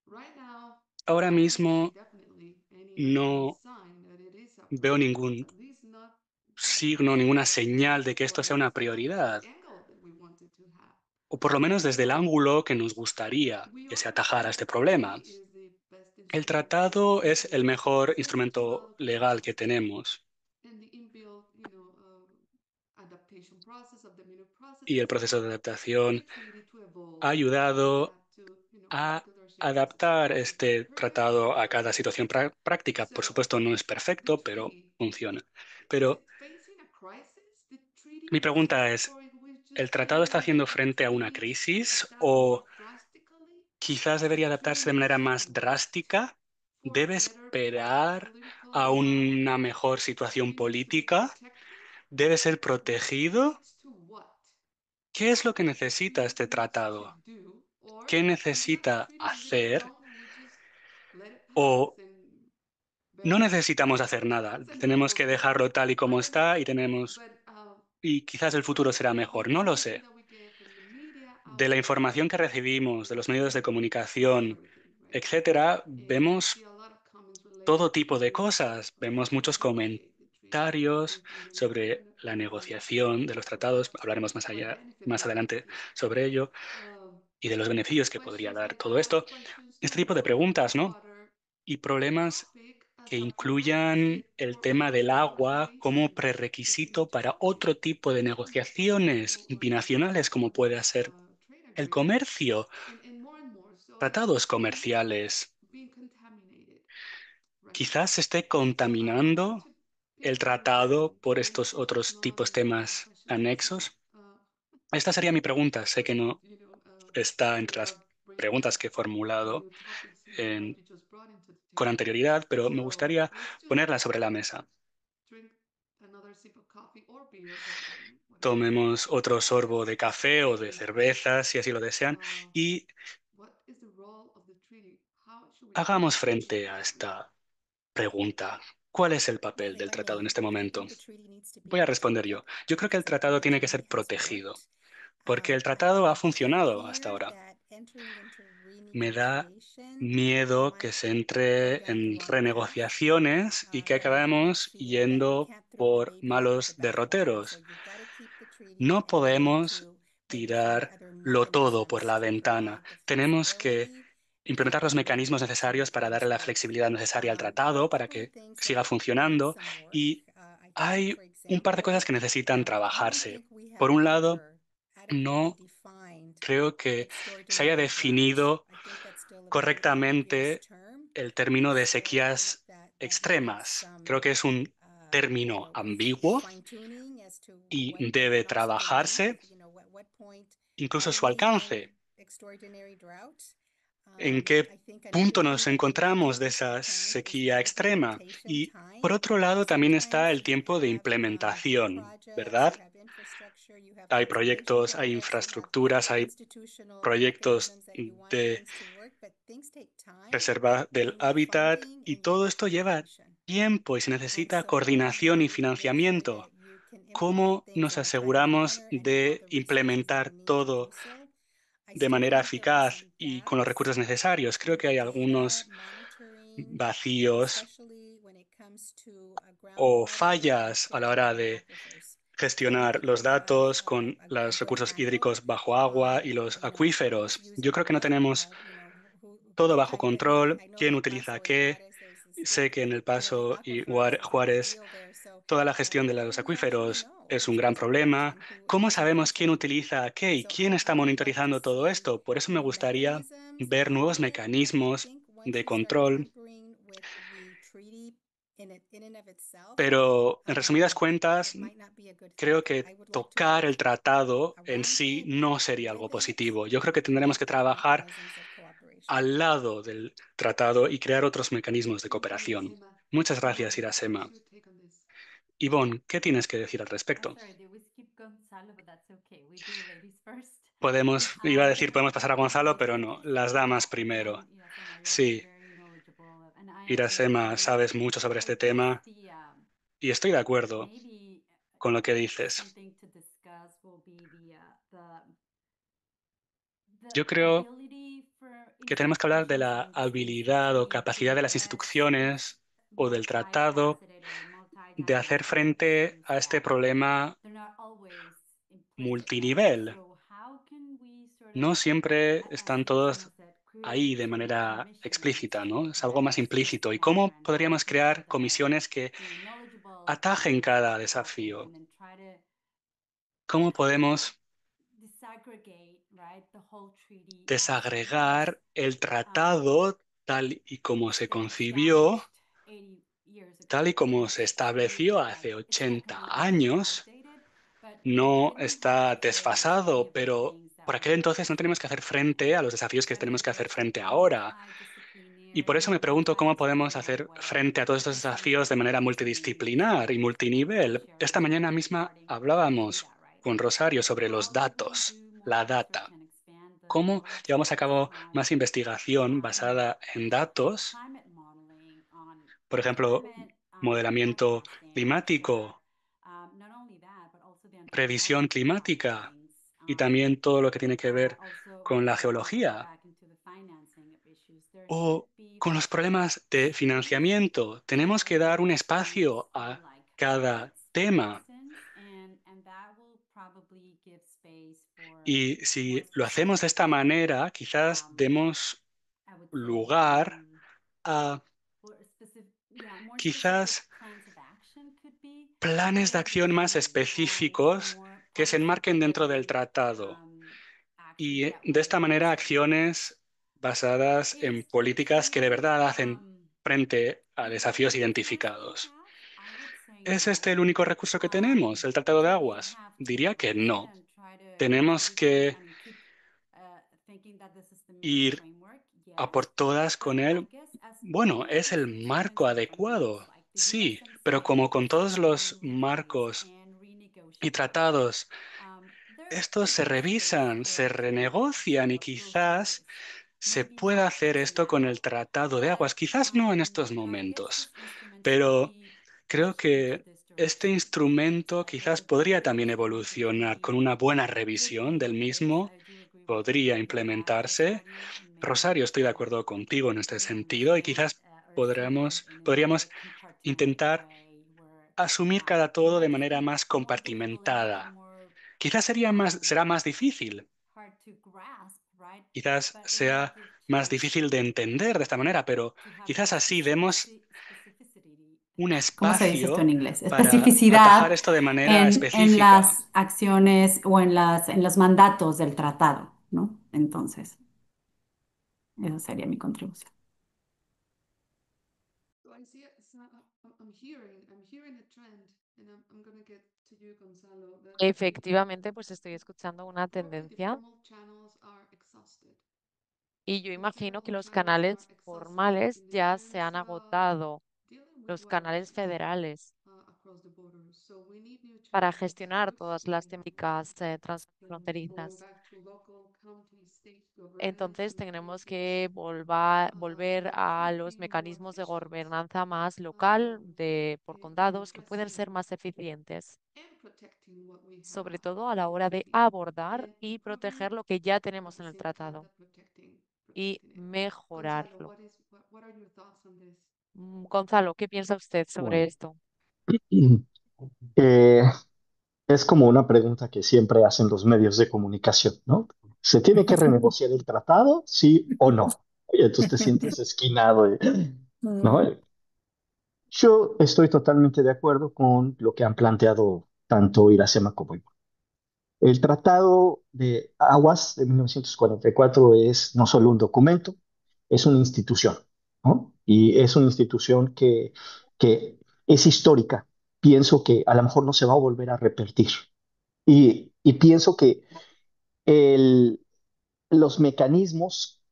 Speaker 3: Right now,
Speaker 6: Ahora
Speaker 3: I don't see
Speaker 6: mismo
Speaker 3: definitely any
Speaker 6: no
Speaker 3: sign that it is a
Speaker 6: veo
Speaker 3: priority,
Speaker 6: ningún
Speaker 3: at least not
Speaker 6: signo, ninguna señal de que esto
Speaker 3: from
Speaker 6: sea una
Speaker 3: the
Speaker 6: prioridad,
Speaker 3: angle that we wanted to have.
Speaker 6: o por lo menos desde el
Speaker 3: So
Speaker 6: ángulo que nos gustaría
Speaker 3: we
Speaker 6: que se
Speaker 3: understand
Speaker 6: atajara
Speaker 3: that
Speaker 6: este
Speaker 3: the treaty
Speaker 6: problema.
Speaker 3: is the best
Speaker 6: El
Speaker 3: instrument that we
Speaker 6: tratado
Speaker 3: have
Speaker 6: es el mejor
Speaker 3: for it to
Speaker 6: instrumento legal que tenemos
Speaker 3: and the inbuilt, adaptation process of the minute process
Speaker 6: y el
Speaker 3: has
Speaker 6: proceso de
Speaker 3: allowed the
Speaker 6: adaptación
Speaker 3: treaty to
Speaker 6: ha
Speaker 3: evolve and
Speaker 6: ayudado
Speaker 3: adapt to,
Speaker 6: a
Speaker 3: particular circumstances.
Speaker 6: adaptar este
Speaker 3: However,
Speaker 6: tratado a cada situación práctica. Por
Speaker 3: so
Speaker 6: supuesto, no es
Speaker 3: the
Speaker 6: perfecto, pero
Speaker 3: treaty
Speaker 6: funciona.
Speaker 3: is
Speaker 6: Pero
Speaker 3: it facing a crisis? The treaty
Speaker 6: mi pregunta es,
Speaker 3: or it was
Speaker 6: ¿el
Speaker 3: just
Speaker 6: tratado está
Speaker 3: trying
Speaker 6: haciendo
Speaker 3: to
Speaker 6: frente a una
Speaker 3: maybe
Speaker 6: crisis
Speaker 3: adapt more
Speaker 6: o
Speaker 3: drastically
Speaker 6: quizás
Speaker 3: to
Speaker 6: debería
Speaker 3: the
Speaker 6: adaptarse de
Speaker 3: new
Speaker 6: manera más
Speaker 3: challenge
Speaker 6: drástica?
Speaker 3: for a
Speaker 6: ¿Debe
Speaker 3: better
Speaker 6: esperar
Speaker 3: political
Speaker 6: a una
Speaker 3: environment?
Speaker 6: mejor situación
Speaker 3: It needs to be
Speaker 6: política?
Speaker 3: protected.
Speaker 6: ¿Debe ser
Speaker 3: What
Speaker 6: protegido?
Speaker 3: needs to what?
Speaker 6: ¿Qué es lo que
Speaker 3: What the
Speaker 6: necesita
Speaker 3: treaty
Speaker 6: este
Speaker 3: needs to
Speaker 6: tratado?
Speaker 3: do, or
Speaker 6: ¿Qué
Speaker 3: is not the
Speaker 6: necesita
Speaker 3: treaty really
Speaker 6: hacer?
Speaker 3: wrong and we just let it pass
Speaker 6: ¿O
Speaker 3: and
Speaker 6: no
Speaker 3: better?
Speaker 6: necesitamos hacer nada?
Speaker 3: That's
Speaker 6: Tenemos
Speaker 3: another
Speaker 6: que dejarlo tal y
Speaker 3: I
Speaker 6: como
Speaker 3: don't know.
Speaker 6: está
Speaker 3: But
Speaker 6: y quizás el futuro será
Speaker 3: the
Speaker 6: mejor. No lo
Speaker 3: information
Speaker 6: sé.
Speaker 3: that we get from the media
Speaker 6: De la
Speaker 3: outlets,
Speaker 6: información que recibimos, de los medios de
Speaker 3: we see
Speaker 6: comunicación,
Speaker 3: everything, right?
Speaker 6: etcétera,
Speaker 3: And we see
Speaker 6: vemos
Speaker 3: a lot of comments related
Speaker 6: todo tipo de
Speaker 3: to,
Speaker 6: cosas. Vemos muchos
Speaker 3: okay, the treaty
Speaker 6: comentarios
Speaker 3: isn't really
Speaker 6: sobre la
Speaker 3: really
Speaker 6: negociación de los tratados. Hablaremos
Speaker 3: benefit
Speaker 6: más
Speaker 3: will it
Speaker 6: adelante
Speaker 3: give?
Speaker 6: sobre ello y de los beneficios que podría
Speaker 3: Questions
Speaker 6: dar
Speaker 3: like
Speaker 6: todo
Speaker 3: that,
Speaker 6: esto.
Speaker 3: questions
Speaker 6: Este tipo de
Speaker 3: about
Speaker 6: preguntas, ¿no?
Speaker 3: water.
Speaker 6: Y
Speaker 3: How
Speaker 6: problemas
Speaker 3: big
Speaker 6: que
Speaker 3: a
Speaker 6: incluyan
Speaker 3: prerequisite
Speaker 6: el
Speaker 3: for
Speaker 6: tema
Speaker 3: other
Speaker 6: del agua como
Speaker 3: negotiations between
Speaker 6: prerequisito
Speaker 3: just
Speaker 6: para otro tipo de negociaciones
Speaker 3: bilateral
Speaker 6: binacionales, como puede ser
Speaker 3: trade
Speaker 6: el
Speaker 3: agreements
Speaker 6: comercio,
Speaker 3: and more. So
Speaker 6: tratados
Speaker 3: the media is
Speaker 6: comerciales.
Speaker 3: being contaminated right
Speaker 6: Quizás
Speaker 3: now.
Speaker 6: se esté
Speaker 3: So I wanted
Speaker 6: contaminando
Speaker 3: to
Speaker 6: el
Speaker 3: pick your brain
Speaker 6: tratado por
Speaker 3: and
Speaker 6: estos otros
Speaker 3: not
Speaker 6: tipos
Speaker 3: answer that
Speaker 6: temas
Speaker 3: question personally.
Speaker 6: anexos. Esta sería mi pregunta. Sé que
Speaker 3: But
Speaker 6: no está entre
Speaker 3: without
Speaker 6: las
Speaker 3: bringing
Speaker 6: preguntas que he formulado
Speaker 3: new topics into what
Speaker 6: en-
Speaker 3: you just brought into the
Speaker 6: con
Speaker 3: table.
Speaker 6: anterioridad, pero me
Speaker 3: So
Speaker 6: gustaría
Speaker 3: let's just
Speaker 6: ponerla sobre la mesa.
Speaker 3: drink another sip of coffee or beer or wine, whatever you want.
Speaker 6: Tomemos otro
Speaker 3: And
Speaker 6: sorbo
Speaker 3: let's
Speaker 6: de café o de
Speaker 3: face the
Speaker 6: cerveza,
Speaker 3: question.
Speaker 6: si así lo desean, y
Speaker 3: What is the role of the treaty? How should we
Speaker 6: hagamos
Speaker 3: act
Speaker 6: frente a
Speaker 3: differently?
Speaker 6: esta pregunta. ¿Cuál es el papel del tratado en este momento? Voy a responder yo. Yo creo que el tratado tiene que ser protegido, porque el tratado ha funcionado hasta ahora. Me da miedo que se entre en renegociaciones y que acabemos yendo por malos derroteros. No podemos tirarlo todo por la ventana. Tenemos que implementar los mecanismos necesarios para darle la flexibilidad necesaria al tratado para que siga funcionando. Y hay un par de cosas que necesitan trabajarse. Por un lado, no creo que se haya definido correctamente el término de sequías extremas. Creo que es un término ambiguo y debe trabajarse, incluso su alcance. ¿En qué punto nos encontramos de esa sequía extrema? Y por otro lado, también está el tiempo de implementación, ¿verdad? Hay proyectos, hay infraestructuras, hay proyectos de reserva del hábitat y todo esto lleva tiempo y se necesita coordinación y financiamiento. ¿Cómo nos aseguramos de implementar todo de manera eficaz y con los recursos necesarios? Creo que hay algunos vacíos o fallas a la hora de gestionar los datos con los recursos hídricos bajo agua y los acuíferos. Yo creo que no tenemos todo bajo control, quién utiliza qué. Sé que en El Paso y Juárez toda la gestión de los acuíferos es un gran problema. ¿Cómo sabemos quién utiliza qué y quién está monitorizando todo esto? Por eso me gustaría ver nuevos mecanismos de control. Pero en resumidas cuentas, creo que tocar el tratado en sí no sería algo positivo. Yo creo que tendremos que trabajar al lado del tratado y crear otros mecanismos de
Speaker 3: Thank you,
Speaker 6: cooperación.
Speaker 3: Iracema.
Speaker 6: Muchas gracias,
Speaker 3: Ivonne,
Speaker 6: Irasema.
Speaker 3: what's your take on this?
Speaker 6: Ivonne, ¿qué tienes que decir al
Speaker 7: I'm
Speaker 6: respecto?
Speaker 7: sorry, did we skip Gonzalo? But that's okay. We do ladies first.
Speaker 6: Iba a
Speaker 7: Um,
Speaker 6: decir, podemos pasar a Gonzalo, pero no, las damas primero.
Speaker 7: again, Irasema, you're
Speaker 6: Sí,
Speaker 7: very knowledgeable, and I agree.
Speaker 6: Irasema, sabes mucho sobre
Speaker 7: I
Speaker 6: este
Speaker 7: guess
Speaker 6: tema y estoy de acuerdo
Speaker 7: maybe
Speaker 6: con lo que dices.
Speaker 7: something to discuss will be the
Speaker 6: Yo creo
Speaker 7: ability for
Speaker 6: que tenemos que hablar de
Speaker 7: institutions
Speaker 6: la
Speaker 7: in this
Speaker 6: habilidad o
Speaker 7: industry
Speaker 6: capacidad de
Speaker 7: to
Speaker 6: las
Speaker 7: address this
Speaker 6: instituciones o del tratado
Speaker 7: multifaceted or
Speaker 6: de hacer
Speaker 7: multidimensional
Speaker 6: frente
Speaker 7: issues
Speaker 6: a este
Speaker 7: that
Speaker 6: problema
Speaker 7: they're not always implicit, right?
Speaker 6: multinivel.
Speaker 7: So how can we sort of
Speaker 6: No siempre están
Speaker 7: say some
Speaker 6: todos
Speaker 7: of that queries
Speaker 6: ahí de
Speaker 7: to
Speaker 6: manera
Speaker 7: commissioners
Speaker 6: explícita, ¿no? Es
Speaker 7: that
Speaker 6: algo más
Speaker 7: exist
Speaker 6: implícito. ¿Y
Speaker 7: wider,
Speaker 6: cómo
Speaker 7: and how we
Speaker 6: podríamos
Speaker 7: can sort
Speaker 6: crear
Speaker 7: of
Speaker 6: comisiones que
Speaker 7: be knowledgeable
Speaker 6: atajen cada
Speaker 7: and open
Speaker 6: desafío?
Speaker 7: and try to
Speaker 6: ¿Cómo podemos
Speaker 7: disaggregate, right, the whole treaty as it is,
Speaker 6: desagregar el
Speaker 7: um,
Speaker 6: tratado tal y como se
Speaker 7: been
Speaker 6: concibió,
Speaker 7: established 80 years
Speaker 6: tal y
Speaker 7: ago, and
Speaker 6: como se estableció hace
Speaker 7: it's not
Speaker 6: 80
Speaker 7: completely
Speaker 6: años?
Speaker 7: outdated, but
Speaker 6: No
Speaker 7: given
Speaker 6: está
Speaker 7: that there's many
Speaker 6: desfasado,
Speaker 7: of the
Speaker 6: pero
Speaker 7: things that
Speaker 6: por aquel
Speaker 7: we
Speaker 6: entonces no tenemos que hacer frente a los desafíos que
Speaker 7: very
Speaker 6: tenemos que hacer
Speaker 7: much
Speaker 6: frente ahora. Y por eso
Speaker 7: multidisciplinary,
Speaker 6: me pregunto cómo podemos
Speaker 7: multidisciplinary
Speaker 6: hacer
Speaker 7: way,
Speaker 6: frente a todos estos desafíos de manera multidisciplinar y multinivel. Esta mañana misma hablábamos con Rosario sobre los datos, la data. ¿Cómo llevamos a cabo más investigación basada en datos? Por ejemplo, modelamiento climático, previsión climática y también todo lo que tiene que ver con la geología o con los problemas de financiamiento. Tenemos que dar un espacio a cada tema. Y si lo hacemos de esta manera, quizás demos lugar a quizás planes de acción más específicos que se enmarquen dentro del tratado. Y de esta manera acciones basadas en políticas que de verdad hacen frente a desafíos identificados. ¿Es este el único recurso que tenemos, el Tratado de Aguas? Diría que no. Tenemos que ir a por todas con él. Bueno, es el marco adecuado, sí, pero como con todos los marcos y tratados, estos se revisan, se renegocian y quizás se pueda hacer esto con el Tratado de Aguas. Quizás no en estos momentos, pero creo que este instrumento quizás podría también evolucionar con una buena revisión del mismo podría implementarse. Rosario, estoy de acuerdo contigo en este sentido y quizás podríamos intentar asumir cada todo de manera más compartimentada. Quizás será más difícil, quizás sea más difícil de entender de esta manera, pero quizás así demos un
Speaker 7: ¿Cómo se dice esto en
Speaker 6: espacio
Speaker 7: inglés?
Speaker 6: para atajar
Speaker 7: Especificidad
Speaker 6: esto de manera
Speaker 7: en
Speaker 6: específica.
Speaker 7: las acciones o en los mandatos del tratado, ¿no? Entonces, esa sería mi contribución.
Speaker 3: So I see, I'm hearing a trend, and I'm gonna get to you, Gonzalo, that
Speaker 1: Efectivamente, pues estoy escuchando una
Speaker 3: probably the
Speaker 1: tendencia
Speaker 3: formal channels are exhausted.
Speaker 1: y yo
Speaker 3: The
Speaker 1: imagino que
Speaker 3: formal
Speaker 1: los
Speaker 3: channels are
Speaker 1: canales
Speaker 3: exhausted
Speaker 1: formales ya se
Speaker 3: definitions
Speaker 1: han agotado,
Speaker 3: dealing with
Speaker 1: los
Speaker 3: what
Speaker 1: canales
Speaker 3: arises
Speaker 1: federales,
Speaker 3: across the borders. So we need new
Speaker 1: para
Speaker 3: channels that
Speaker 1: gestionar
Speaker 3: help
Speaker 1: todas las
Speaker 3: in
Speaker 1: temáticas
Speaker 3: going
Speaker 1: transfronterizas.
Speaker 3: back to local, county, state governance
Speaker 1: Entonces
Speaker 3: and
Speaker 1: tenemos
Speaker 3: communities
Speaker 1: que volver
Speaker 3: that
Speaker 1: a
Speaker 3: could
Speaker 1: los
Speaker 3: be more
Speaker 1: mecanismos de
Speaker 3: efficient
Speaker 1: gobernanza más local, por
Speaker 3: in
Speaker 1: condados, que pueden ser
Speaker 3: addressing
Speaker 1: más eficientes,
Speaker 3: and protecting what we
Speaker 1: sobre
Speaker 3: have
Speaker 1: todo a la
Speaker 3: in the
Speaker 1: hora de
Speaker 3: treaty
Speaker 1: abordar
Speaker 3: and
Speaker 1: y
Speaker 3: improving
Speaker 1: proteger lo que ya
Speaker 3: at
Speaker 1: tenemos
Speaker 3: the
Speaker 1: en el
Speaker 3: same time
Speaker 1: tratado
Speaker 3: that
Speaker 1: y
Speaker 3: protecting it. Gonzalo,
Speaker 1: mejorarlo.
Speaker 3: what are your thoughts on this?
Speaker 1: Gonzalo, ¿qué piensa usted sobre
Speaker 4: Bueno,
Speaker 1: esto?
Speaker 4: eh, es como una pregunta que siempre hacen los medios de comunicación, ¿no? ¿Se tiene que renegociar el tratado, sí o no? Y entonces te sientes esquinado, ¿no?
Speaker 5: Mm.
Speaker 4: Yo estoy totalmente de acuerdo con lo que han planteado tanto Iracema como yo. El Tratado de Aguas de 1944 es no solo un documento, es una institución, ¿no? Y es una institución que es histórica. Pienso que a lo mejor no se va a volver a repetir. Y pienso que el, los mecanismos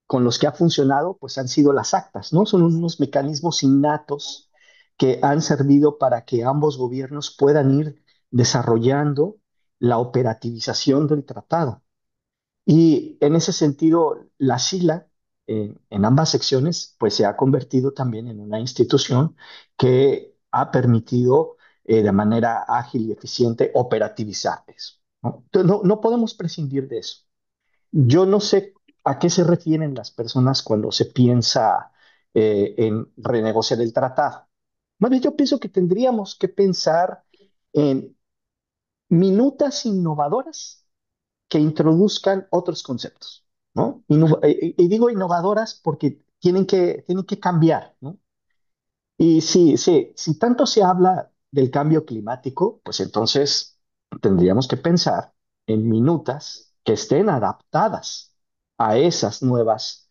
Speaker 4: con los que ha funcionado, pues han sido las actas, ¿no? Son unos mecanismos innatos que han servido para que ambos gobiernos puedan ir desarrollando la operativización del tratado. Y en ese sentido, la SILA, en ambas secciones, pues se ha convertido también en una institución que ha permitido de manera ágil y eficiente operativizar eso, ¿no? Entonces, no podemos prescindir de eso. Yo no sé a qué se refieren las personas cuando se piensa en renegociar el tratado. Más bien, yo pienso que tendríamos que pensar en minutas innovadoras que introduzcan otros conceptos, ¿no? Y digo innovadoras porque tienen que cambiar, ¿no? Y si tanto se habla del cambio climático, pues entonces tendríamos que pensar en minutas que estén adaptadas a esas nuevas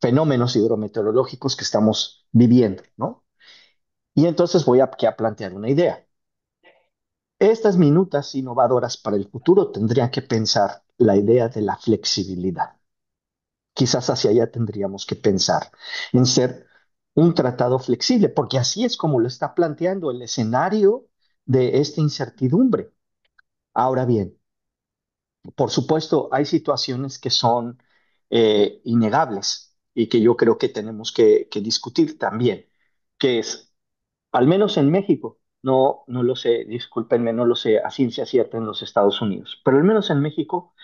Speaker 4: fenómenos hidrometeorológicos que estamos viviendo, ¿no? Y entonces voy aquí a plantear una idea. Estas minutas innovadoras para el futuro tendrían que pensar la idea de la flexibilidad. Quizás hacia allá tendríamos que pensar en ser un tratado flexible, porque así es como lo está planteando el escenario de esta incertidumbre. Ahora bien, por supuesto, hay situaciones que son innegables y que yo creo que tenemos que discutir también, que es, al menos en México, no lo sé, discúlpenme, no lo sé a ciencia cierta en los Estados Unidos, pero al menos en México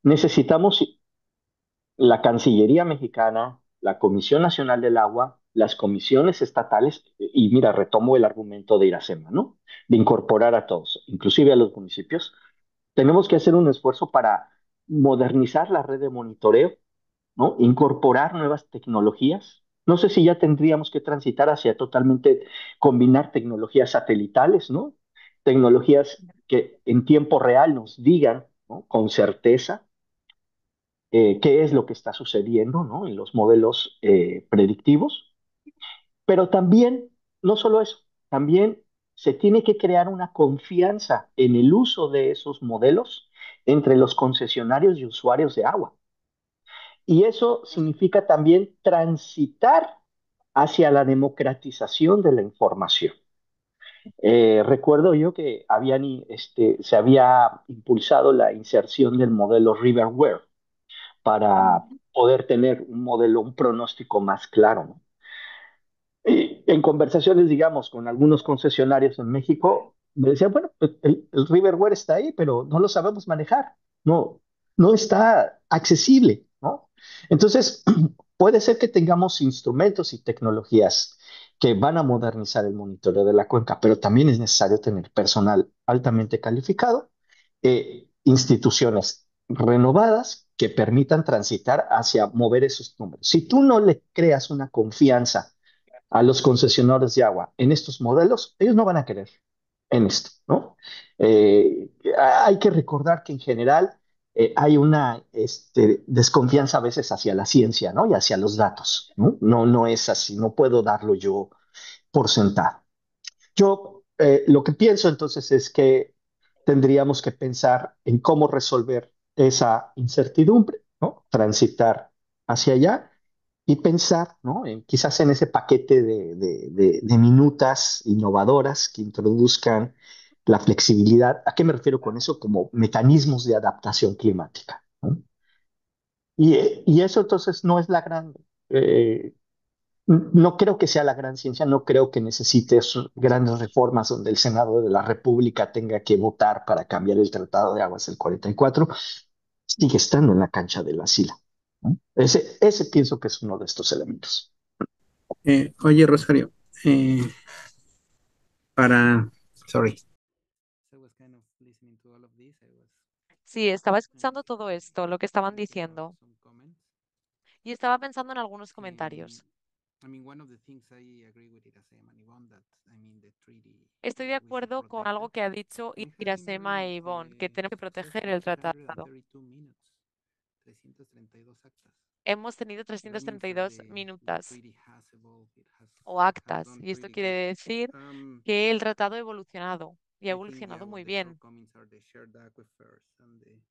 Speaker 4: necesitamos la Cancillería mexicana, la Comisión Nacional del Agua, las comisiones estatales, y mira, retomo el argumento de Iracema, ¿no? De incorporar a todos, inclusive a los municipios. Tenemos que hacer un esfuerzo para modernizar la red de monitoreo, ¿no? Incorporar nuevas tecnologías. No sé si ya tendríamos que transitar hacia totalmente combinar tecnologías satelitales, ¿no? Tecnologías que en tiempo real nos digan, ¿no? Con certeza qué es lo que está sucediendo, ¿no? En los modelos predictivos, pero también, no solo eso, también se tiene que crear una confianza en el uso de esos modelos entre los concesionarios y usuarios de agua. Y eso significa también transitar hacia la democratización de la información. Recuerdo yo que se había impulsado la inserción del modelo Riverware para poder tener un modelo, un pronóstico más claro, ¿no? Y en conversaciones, digamos, con algunos concesionarios en México, me decían, bueno, pues el Riverware está ahí, pero no lo sabemos manejar. no, no está accesible, ¿no? Entonces, puede ser que tengamos instrumentos y tecnologías que van a modernizar el monitoreo de la cuenca, pero también es necesario tener personal altamente calificado, instituciones renovadas que permitan transitar hacia mover esos números. Si tú no le creas una confianza a los concesionarios de agua en estos modelos, ellos no van a querer en esto, ¿no? Hay que recordar que en general hay una desconfianza a veces hacia la ciencia, ¿no? Y hacia los datos, ¿no? No, no es así, no puedo darlo yo por sentado. Yo lo que pienso entonces es que tendríamos que pensar en cómo resolver esa incertidumbre, ¿no? Transitar hacia allá y pensar, ¿no? Quizás en ese paquete de minutas innovadoras que introduzcan la flexibilidad. ¿A qué me refiero con eso? Como mecanismos de adaptación climática, ¿no? Y eso entonces no es la gran, eh, no creo que sea la gran ciencia, no creo que necesites grandes reformas donde el Senado de la República tenga que votar para cambiar el Tratado de Aguas del 44. Sigue estando en la cancha de la sila, ¿no? Ese pienso que es uno de estos elementos.
Speaker 2: Oye, Rosario, eh, para, sorry. I was kind of listening to all of this. I was
Speaker 1: Sí, estaba escuchando
Speaker 2: uh,
Speaker 1: todo esto, lo que estaban
Speaker 2: thinking about
Speaker 1: diciendo,
Speaker 2: some comments.
Speaker 1: y estaba pensando en algunos
Speaker 2: Um,
Speaker 1: comentarios.
Speaker 2: I mean, one of the things I agree with Iracema and Yvonne that I mean the treaty
Speaker 1: Estoy de
Speaker 2: we should
Speaker 1: acuerdo con
Speaker 2: protect
Speaker 1: algo
Speaker 2: it.
Speaker 1: que ha dicho
Speaker 2: And it has been
Speaker 1: Irasema
Speaker 2: very
Speaker 1: e Ivonne, que tenemos que proteger
Speaker 2: successful.
Speaker 1: el tratado.
Speaker 2: 332 minutes, 332 actas.
Speaker 1: Hemos tenido
Speaker 2: That means that
Speaker 1: 332
Speaker 2: the
Speaker 1: minutas
Speaker 2: treaty has evolved.
Speaker 1: o
Speaker 2: Has
Speaker 1: actas,
Speaker 2: gone
Speaker 1: y esto
Speaker 2: pretty
Speaker 1: quiere
Speaker 2: good.
Speaker 1: decir
Speaker 2: Um,
Speaker 1: que el tratado ha evolucionado y ha
Speaker 2: I think, yeah,
Speaker 1: evolucionado
Speaker 2: well,
Speaker 1: muy
Speaker 2: the
Speaker 1: bien.
Speaker 2: shortcomings are the shared aquifers and the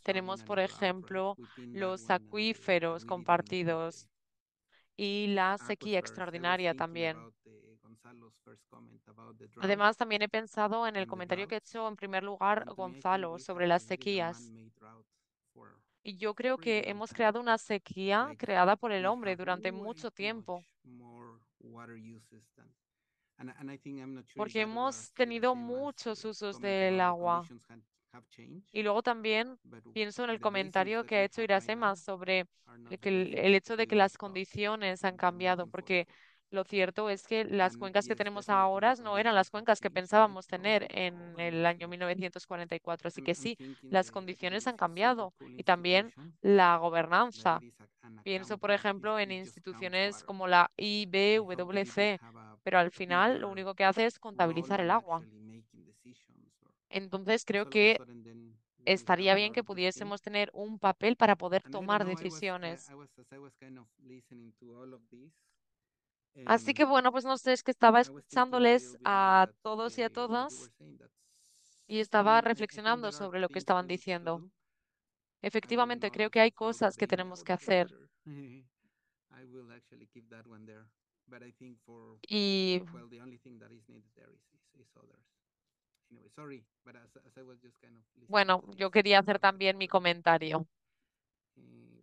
Speaker 1: Tenemos,
Speaker 2: extraordinary
Speaker 1: por
Speaker 2: drought, right?
Speaker 1: ejemplo,
Speaker 2: Within that
Speaker 1: los
Speaker 2: one and that
Speaker 1: acuíferos
Speaker 2: we didn't mention
Speaker 1: compartidos y la
Speaker 2: the
Speaker 1: sequía
Speaker 2: aquifers. I was
Speaker 1: extraordinaria
Speaker 2: thinking
Speaker 1: también.
Speaker 2: about Gonzalo's first comment about the drought
Speaker 1: Además, también he pensado en el
Speaker 2: and the
Speaker 1: comentario que ha
Speaker 2: droughts.
Speaker 1: hecho en primer lugar
Speaker 2: And to me, I think
Speaker 1: Gonzalo
Speaker 2: we
Speaker 1: sobre
Speaker 2: have
Speaker 1: las
Speaker 2: created a
Speaker 1: sequías.
Speaker 2: man-made drought for
Speaker 1: Y yo
Speaker 2: a
Speaker 1: creo
Speaker 2: pretty
Speaker 1: que
Speaker 2: long
Speaker 1: hemos
Speaker 2: time.
Speaker 1: creado una sequía
Speaker 2: Like
Speaker 1: creada por el
Speaker 2: we
Speaker 1: hombre
Speaker 2: have
Speaker 1: durante
Speaker 2: way
Speaker 1: mucho
Speaker 2: too
Speaker 1: tiempo,
Speaker 2: much more water uses than. And I think I'm not sure if
Speaker 1: porque
Speaker 2: that was
Speaker 1: hemos tenido
Speaker 2: Iracema's
Speaker 1: muchos usos
Speaker 2: comment
Speaker 1: del
Speaker 2: about the
Speaker 1: agua.
Speaker 2: conditions have changed,
Speaker 1: Y luego también
Speaker 2: but
Speaker 1: pienso en el
Speaker 2: the basins
Speaker 1: comentario
Speaker 2: that
Speaker 1: que ha
Speaker 2: we
Speaker 1: hecho
Speaker 2: have right
Speaker 1: Irasema
Speaker 2: now
Speaker 1: sobre
Speaker 2: are not
Speaker 1: el,
Speaker 2: the basins
Speaker 1: el
Speaker 2: that
Speaker 1: hecho de
Speaker 2: we
Speaker 1: que
Speaker 2: would
Speaker 1: las
Speaker 2: have thought
Speaker 1: condiciones han
Speaker 2: in
Speaker 1: cambiado, porque
Speaker 2: 1944.
Speaker 1: lo cierto es que las
Speaker 2: And
Speaker 1: cuencas que
Speaker 2: yes,
Speaker 1: tenemos
Speaker 2: definitely the
Speaker 1: ahora no eran
Speaker 2: conditions
Speaker 1: las
Speaker 2: have
Speaker 1: cuencas que
Speaker 2: changed, and I
Speaker 1: pensábamos tener
Speaker 2: also
Speaker 1: en el año
Speaker 2: totally agree.
Speaker 1: 1944. Así que
Speaker 2: I'm
Speaker 1: sí,
Speaker 2: thinking
Speaker 1: las
Speaker 2: there
Speaker 1: condiciones
Speaker 2: is
Speaker 1: han
Speaker 2: a super
Speaker 1: cambiado
Speaker 2: cool
Speaker 1: y también
Speaker 2: institution
Speaker 1: la
Speaker 2: that
Speaker 1: gobernanza.
Speaker 2: it is an
Speaker 1: Pienso, por
Speaker 2: accountant.
Speaker 1: ejemplo, en
Speaker 2: He just counts
Speaker 1: instituciones
Speaker 2: water.
Speaker 1: como la
Speaker 2: I hope that it would
Speaker 1: IBWC,
Speaker 2: have
Speaker 1: pero al
Speaker 2: a
Speaker 1: final lo
Speaker 2: bigger
Speaker 1: único que hace es
Speaker 2: role
Speaker 1: contabilizar el
Speaker 2: and
Speaker 1: agua.
Speaker 2: actually making decisions. Or,
Speaker 1: Entonces
Speaker 2: because
Speaker 1: creo
Speaker 2: all of a
Speaker 1: que
Speaker 2: sudden then we have
Speaker 1: estaría
Speaker 2: a
Speaker 1: bien
Speaker 2: lot
Speaker 1: que
Speaker 2: of the state.
Speaker 1: pudiésemos tener un papel para poder
Speaker 2: And I don't
Speaker 1: tomar
Speaker 2: know.
Speaker 1: decisiones.
Speaker 2: I was as I was kind of listening to all of this.
Speaker 1: Así
Speaker 2: Um,
Speaker 1: que bueno, pues no sé, es que estaba
Speaker 2: I was thinking a
Speaker 1: escuchándoles
Speaker 2: little bit more
Speaker 1: a
Speaker 2: that
Speaker 1: todos y a
Speaker 2: what you were
Speaker 1: todas
Speaker 2: saying. That's.
Speaker 1: y
Speaker 2: I
Speaker 1: estaba
Speaker 2: mean, I think
Speaker 1: reflexionando
Speaker 2: there are
Speaker 1: sobre lo que
Speaker 2: things
Speaker 1: estaban
Speaker 2: to
Speaker 1: diciendo.
Speaker 2: do. I will
Speaker 1: Efectivamente,
Speaker 2: not
Speaker 1: creo que hay
Speaker 2: throw
Speaker 1: cosas que
Speaker 2: baby
Speaker 1: tenemos
Speaker 2: out
Speaker 1: que
Speaker 2: with the
Speaker 1: hacer.
Speaker 2: water. I will actually keep that one there. But I think for
Speaker 1: Y
Speaker 2: well, the only thing that is needed there is others. Anyway, sorry, but as I was just kind of listening
Speaker 1: bueno,
Speaker 2: to this,
Speaker 1: yo quería
Speaker 2: I
Speaker 1: hacer
Speaker 2: was
Speaker 1: también mi
Speaker 2: remembering.
Speaker 1: comentario.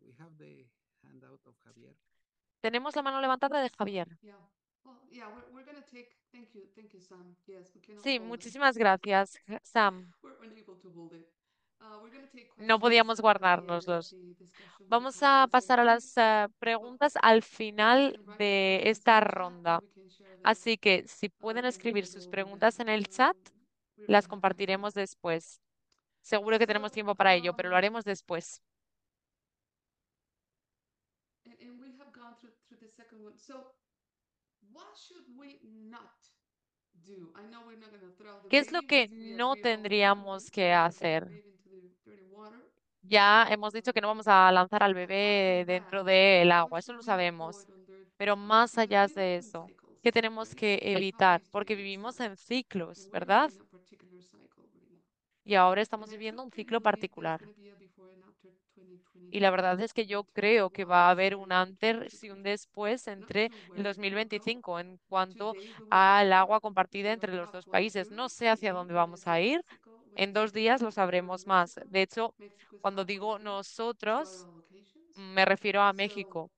Speaker 2: We have the handout of Javier.
Speaker 1: Tenemos la mano levantada de Javier.
Speaker 3: Yeah. Well, yeah, we're gonna take, thank you, Sam. Yes, we cannot
Speaker 1: Sí,
Speaker 3: hold it.
Speaker 1: muchísimas gracias, Sam.
Speaker 3: We're unable to hold it. We're gonna take
Speaker 1: No
Speaker 3: questions
Speaker 1: podíamos
Speaker 3: at the end of
Speaker 1: guardárnoslos.
Speaker 3: the discussion with the
Speaker 1: Vamos a
Speaker 3: panelists. And
Speaker 1: pasar a las
Speaker 3: please, well,
Speaker 1: preguntas al
Speaker 3: you
Speaker 1: final
Speaker 3: can write your
Speaker 1: de
Speaker 3: questions in
Speaker 1: esta
Speaker 3: the chat and
Speaker 1: ronda.
Speaker 3: we can share them
Speaker 1: Así que si pueden
Speaker 3: in the
Speaker 1: escribir sus
Speaker 3: middle and
Speaker 1: preguntas
Speaker 3: then
Speaker 1: en el chat,
Speaker 3: we're
Speaker 1: las
Speaker 3: gonna have time for that.
Speaker 1: compartiremos después. Seguro que tenemos
Speaker 3: So,
Speaker 1: tiempo para ello, pero lo haremos después.
Speaker 3: and we have gone through the second one. So, what should we not do? I know we're not gonna throw the
Speaker 1: ¿Qué es lo
Speaker 3: baby.
Speaker 1: que
Speaker 3: We
Speaker 1: no
Speaker 3: agree all the time, right?
Speaker 1: tendríamos
Speaker 3: We're
Speaker 1: que
Speaker 3: not gonna throw the
Speaker 1: hacer?
Speaker 3: baby into the dirty water.
Speaker 1: Ya hemos dicho que no vamos a lanzar al bebé
Speaker 3: After
Speaker 1: dentro
Speaker 3: that,
Speaker 1: del
Speaker 3: what
Speaker 1: agua, eso
Speaker 3: should
Speaker 1: lo
Speaker 3: we
Speaker 1: sabemos.
Speaker 3: avoid under
Speaker 1: Pero más
Speaker 3: because
Speaker 1: allá
Speaker 3: we
Speaker 1: de
Speaker 3: live in
Speaker 1: eso,
Speaker 3: cycles,
Speaker 1: ¿qué tenemos
Speaker 3: right?
Speaker 1: que
Speaker 3: How
Speaker 1: evitar?
Speaker 3: used to
Speaker 1: Porque
Speaker 3: it is
Speaker 1: vivimos
Speaker 3: that,
Speaker 1: en ciclos,
Speaker 3: and we're
Speaker 1: ¿verdad?
Speaker 3: living a particular cycle right now.
Speaker 1: Y ahora
Speaker 3: And
Speaker 1: estamos
Speaker 3: I
Speaker 1: viviendo un
Speaker 3: truly
Speaker 1: ciclo
Speaker 3: believe there's
Speaker 1: particular.
Speaker 3: going to be a before and after
Speaker 1: Y la
Speaker 3: 2025
Speaker 1: verdad es que yo
Speaker 3: in terms
Speaker 1: creo
Speaker 3: of
Speaker 1: que va a
Speaker 3: water
Speaker 1: haber un
Speaker 3: sharing between the two
Speaker 1: antes y un
Speaker 3: countries.
Speaker 1: después
Speaker 3: I'm not
Speaker 1: entre
Speaker 3: sure
Speaker 1: el
Speaker 3: where it will go.
Speaker 1: 2025 en cuanto
Speaker 3: Today we were
Speaker 1: al agua compartida entre los dos
Speaker 3: halfway
Speaker 1: países.
Speaker 3: through
Speaker 1: No sé hacia
Speaker 3: seeing
Speaker 1: dónde
Speaker 3: what
Speaker 1: vamos
Speaker 3: is
Speaker 1: a
Speaker 3: in
Speaker 1: ir.
Speaker 3: Mexico, which
Speaker 1: En
Speaker 3: is
Speaker 1: 2 días lo
Speaker 3: important for
Speaker 1: sabremos más.
Speaker 3: Mexico.
Speaker 1: De hecho,
Speaker 3: Mexico is
Speaker 1: cuando
Speaker 3: halfway
Speaker 1: digo
Speaker 3: through flood
Speaker 1: nosotros,
Speaker 3: allocations.
Speaker 1: me refiero a
Speaker 3: So
Speaker 1: México.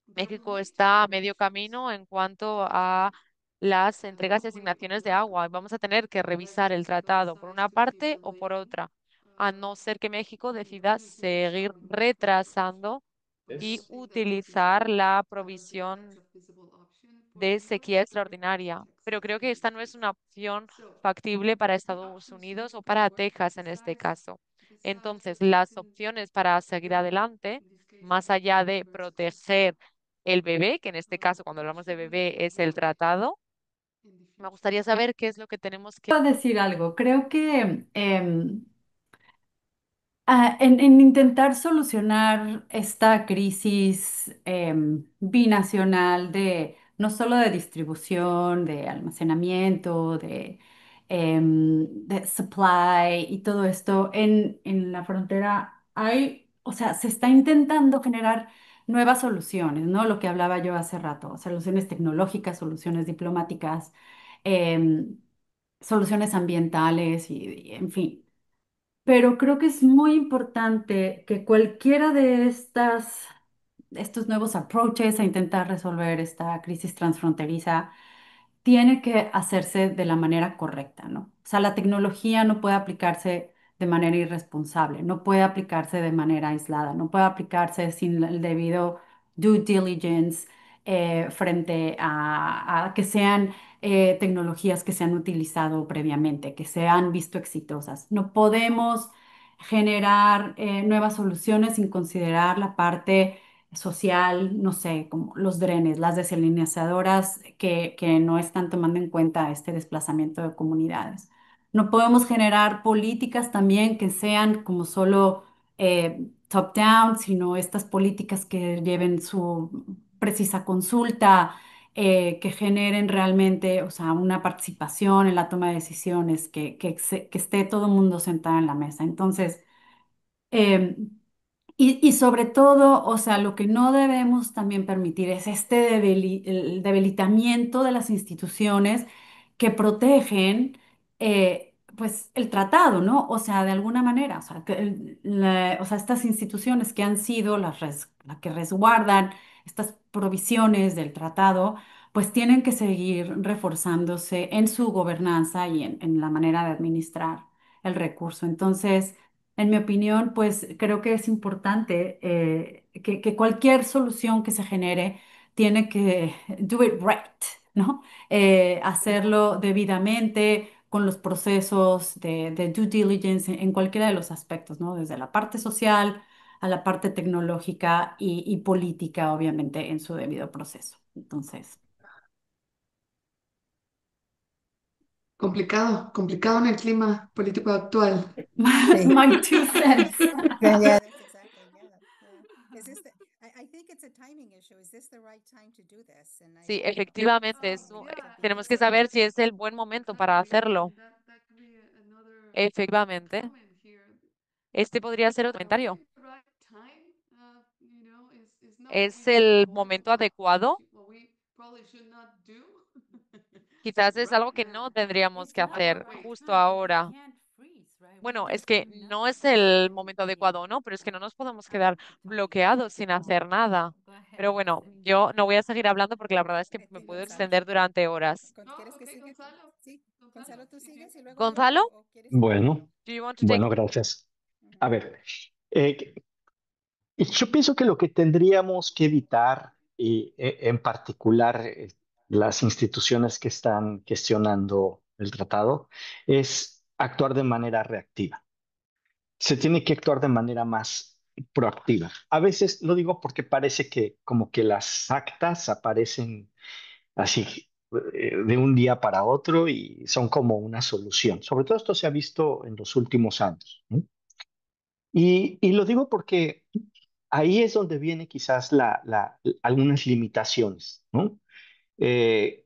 Speaker 3: there
Speaker 1: México
Speaker 3: might be
Speaker 1: está a medio
Speaker 3: variations
Speaker 1: camino en cuanto a
Speaker 3: potentially.
Speaker 1: las entregas y
Speaker 3: Hopefully
Speaker 1: asignaciones de
Speaker 3: welcome.
Speaker 1: agua. Vamos a tener que
Speaker 3: Let's
Speaker 1: revisar el
Speaker 3: use both
Speaker 1: tratado por
Speaker 3: sides
Speaker 1: una
Speaker 3: to keep
Speaker 1: parte o por
Speaker 3: delaying
Speaker 1: otra. a no ser que México decida seguir retrasando y utilizar la provisión de sequía extraordinaria. Pero creo que esta no es una opción factible para Estados Unidos o para Texas en este caso. Entonces, las opciones para seguir adelante, más allá de proteger el bebé, que en este caso, cuando hablamos de bebé, es el tratado, me gustaría saber qué es lo que tenemos que...
Speaker 7: Puedo decir algo. Creo que en intentar solucionar esta crisis binacional de no solo de distribución, de almacenamiento, de supply y todo esto en la frontera hay, o sea, se está intentando generar nuevas soluciones, ¿no? Lo que hablaba yo hace rato, soluciones tecnológicas, soluciones diplomáticas, em, soluciones ambientales y en fin. Pero creo que es muy importante que cualquiera de estos nuevos approaches a intentar resolver esta crisis transfronteriza tiene que hacerse de la manera correcta, ¿no? O sea, la tecnología no puede aplicarse de manera irresponsable, no puede aplicarse de manera aislada, no puede aplicarse sin el debido due diligence frente a que sean tecnologías que se han utilizado previamente, que se han visto exitosas. No podemos generar nuevas soluciones sin considerar la parte social, no sé, como los drenes, las desalinizadoras que no están tomando en cuenta este desplazamiento de comunidades. No podemos generar políticas también que sean como solo top-down, sino estas políticas que lleven su precisa consulta, que generen realmente, o sea, una participación en la toma de decisiones, que esté todo el mundo sentado en la mesa. Entonces, em, y sobre todo, o sea, lo que no debemos también permitir es el debilitamiento de las instituciones que protegen, pues, el tratado, ¿no? O sea, de alguna manera, o sea, o sea, estas instituciones que han sido las que resguardan estas provisiones del tratado, pues tienen que seguir reforzándose en su gobernanza y en la manera de administrar el recurso. Entonces, en mi opinión, pues creo que es importante que cualquier solución que se genere tiene que do it right, ¿no? Hacerlo debidamente con los procesos de due diligence en cualquiera de los aspectos, ¿no? Desde la parte social a la parte tecnológica y política, obviamente, en su debido proceso. Entonces,
Speaker 3: Complicado, complicado en el clima político actual.
Speaker 5: Sí.
Speaker 7: my two cents.
Speaker 5: Yeah, yeah, that's exactly, yeah, yeah. Is this the, I think it's a timing issue. Is this the right time to do this? And
Speaker 1: Sí,
Speaker 5: I
Speaker 1: efectivamente, tenemos que saber si es el buen momento para hacerlo. Efectivamente, este podría ser otro comentario. ¿Es el momento adecuado? Quizás es algo que no tendríamos que hacer justo ahora. Bueno, es que no es el momento adecuado, ¿no? Pero es que no nos podemos quedar bloqueados sin hacer nada. Pero bueno, yo no voy a seguir hablando porque la verdad es que me puedo extender durante horas.
Speaker 5: ¿Quieres que siga? Sí, Gonzalo, tú sigues y luego yo,
Speaker 1: Gonzalo,
Speaker 5: o quieres que...
Speaker 4: Bueno,
Speaker 1: do you want to take?
Speaker 4: bueno, gracias. A
Speaker 5: Ujú.
Speaker 4: ver, yo pienso que lo que tendríamos que evitar, y en particular las instituciones que están gestionando el tratado, es actuar de manera reactiva. Se tiene que actuar de manera más proactiva. A veces lo digo porque parece que como que las actas aparecen así de un día para otro y son como una solución. Sobre todo esto se ha visto en los últimos años, ¿no? Y lo digo porque ahí es donde viene quizás algunas limitaciones, ¿no? Eh,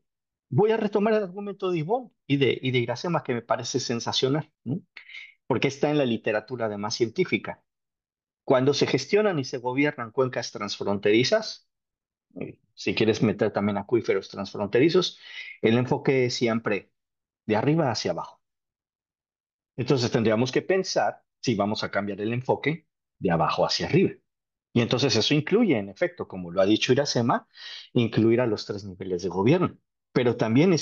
Speaker 4: Voy a retomar el argumento de Ivonne y de Iracema, que me parece sensacional, ¿no? Porque está en la literatura además científica. Cuando se gestionan y se gobiernan cuencas transfronterizas, si quieres meter también acuíferos transfronterizos, el enfoque es siempre de arriba hacia abajo. Entonces tendríamos que pensar si vamos a cambiar el enfoque de abajo hacia arriba. Y entonces eso incluye, en efecto, como lo ha dicho Iracema, incluir a los tres niveles de gobierno. Pero también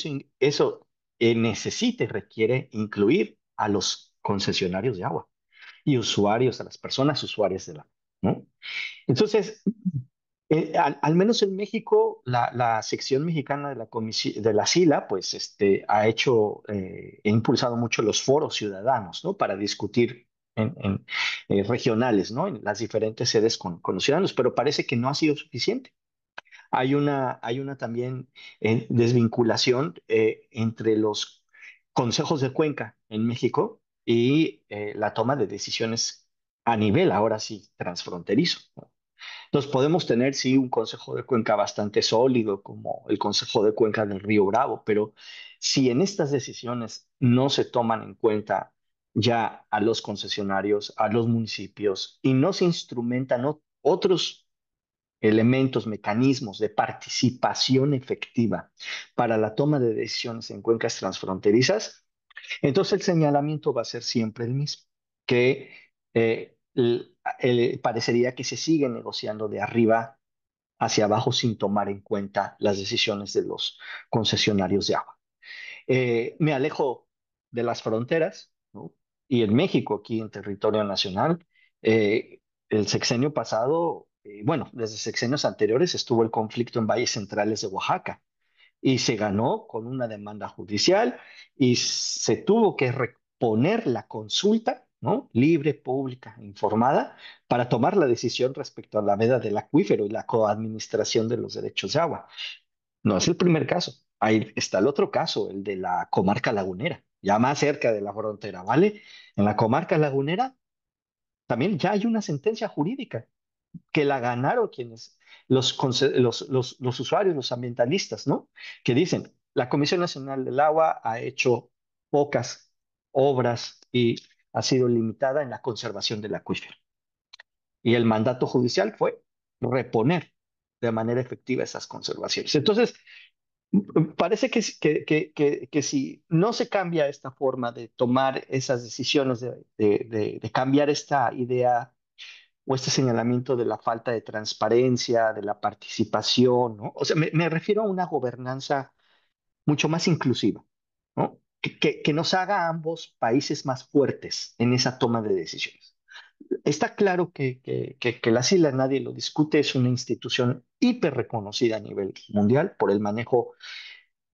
Speaker 4: eso necesita y requiere incluir a los concesionarios de agua. y usuarios, a las personas usuarias del agua, ¿no? Entonces, al menos en México, la sección mexicana de de la SILA, pues, ha hecho, e impulsado mucho los foros ciudadanos, ¿no? Para discutir regionales, ¿no? En las diferentes sedes con los ciudadanos, pero parece que no ha sido suficiente. Hay una también desvinculación entre los consejos de cuenca en México y la toma de decisiones a nivel, ahora sí, transfronterizo, ¿no? Entonces podemos tener, sí, un consejo de cuenca bastante sólido, como el consejo de cuenca del Río Bravo, pero si en estas decisiones no se toman en cuenta ya a los concesionarios, a los municipios, y no se instrumentan otros elementos, mecanismos de participación efectiva para la toma de decisiones en cuencas transfronterizas, entonces el señalamiento va a ser siempre el mismo, que parecería que se sigue negociando de arriba hacia abajo sin tomar en cuenta las decisiones de los concesionarios de agua. Me alejo de las fronteras, ¿no? Y en México, aquí en territorio nacional, el sexenio pasado, bueno, desde sexenios anteriores estuvo el conflicto en valles centrales de Oaxaca y se ganó con una demanda judicial y se tuvo que reponer la consulta, ¿no? Libre, pública, informada, para tomar la decisión respecto a la veda del acuífero y la coadministración de los derechos de agua. No es el primer caso. Ahí está el otro caso, el de la comarca lagunera, ya más cerca de la frontera, ¿vale? En la comarca lagunera también ya hay una sentencia jurídica que la ganaron quienes, los usuarios, los ambientalistas, ¿no? Que dicen, la Comisión Nacional del Agua ha hecho pocas obras y ha sido limitada en la conservación del acuífero. Y el mandato judicial fue reponer de manera efectiva esas conservaciones. Entonces, parece que si no se cambia esta forma de tomar esas decisiones, de cambiar esta idea o este señalamiento de la falta de transparencia, de la participación, ¿no? O sea, me refiero a una gobernanza mucho más inclusiva, ¿no? Que nos haga a ambos países más fuertes en esa toma de decisiones. Está claro que la SILA, nadie lo discute, es una institución hiper reconocida a nivel mundial por el manejo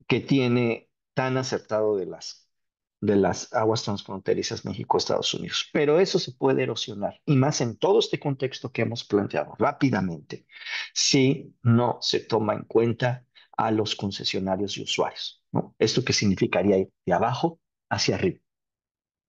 Speaker 4: que tiene tan acertado de las aguas transfronterizas México-Estados Unidos. Pero eso se puede erosionar, y más en todo este contexto que hemos planteado rápidamente, si no se toma en cuenta a los concesionarios y usuarios, ¿no? ¿Esto qué significaría ir de abajo hacia arriba?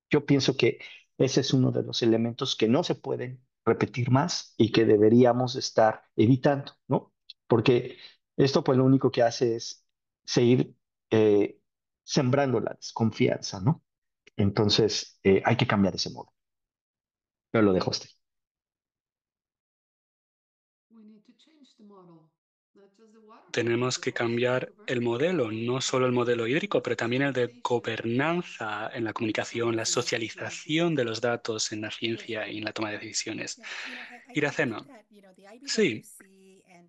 Speaker 4: Yo pienso que ese es uno de los elementos que no se pueden repetir más y que deberíamos estar evitando, ¿no? Porque esto pues lo único que hace es seguir eh, sembrando la desconfianza, ¿no? Entonces hay que cambiar ese modo. Yo lo dejo a usted.
Speaker 3: We need to change the model, not just the water model,
Speaker 6: Tenemos
Speaker 3: but
Speaker 6: que
Speaker 3: also
Speaker 6: cambiar
Speaker 3: the
Speaker 6: el
Speaker 3: vertical
Speaker 6: modelo,
Speaker 3: model
Speaker 6: no solo el modelo hídrico, pero también el de gobernanza en la comunicación, la socialización de los datos en la ciencia y en la toma de decisiones. Iracema, sí,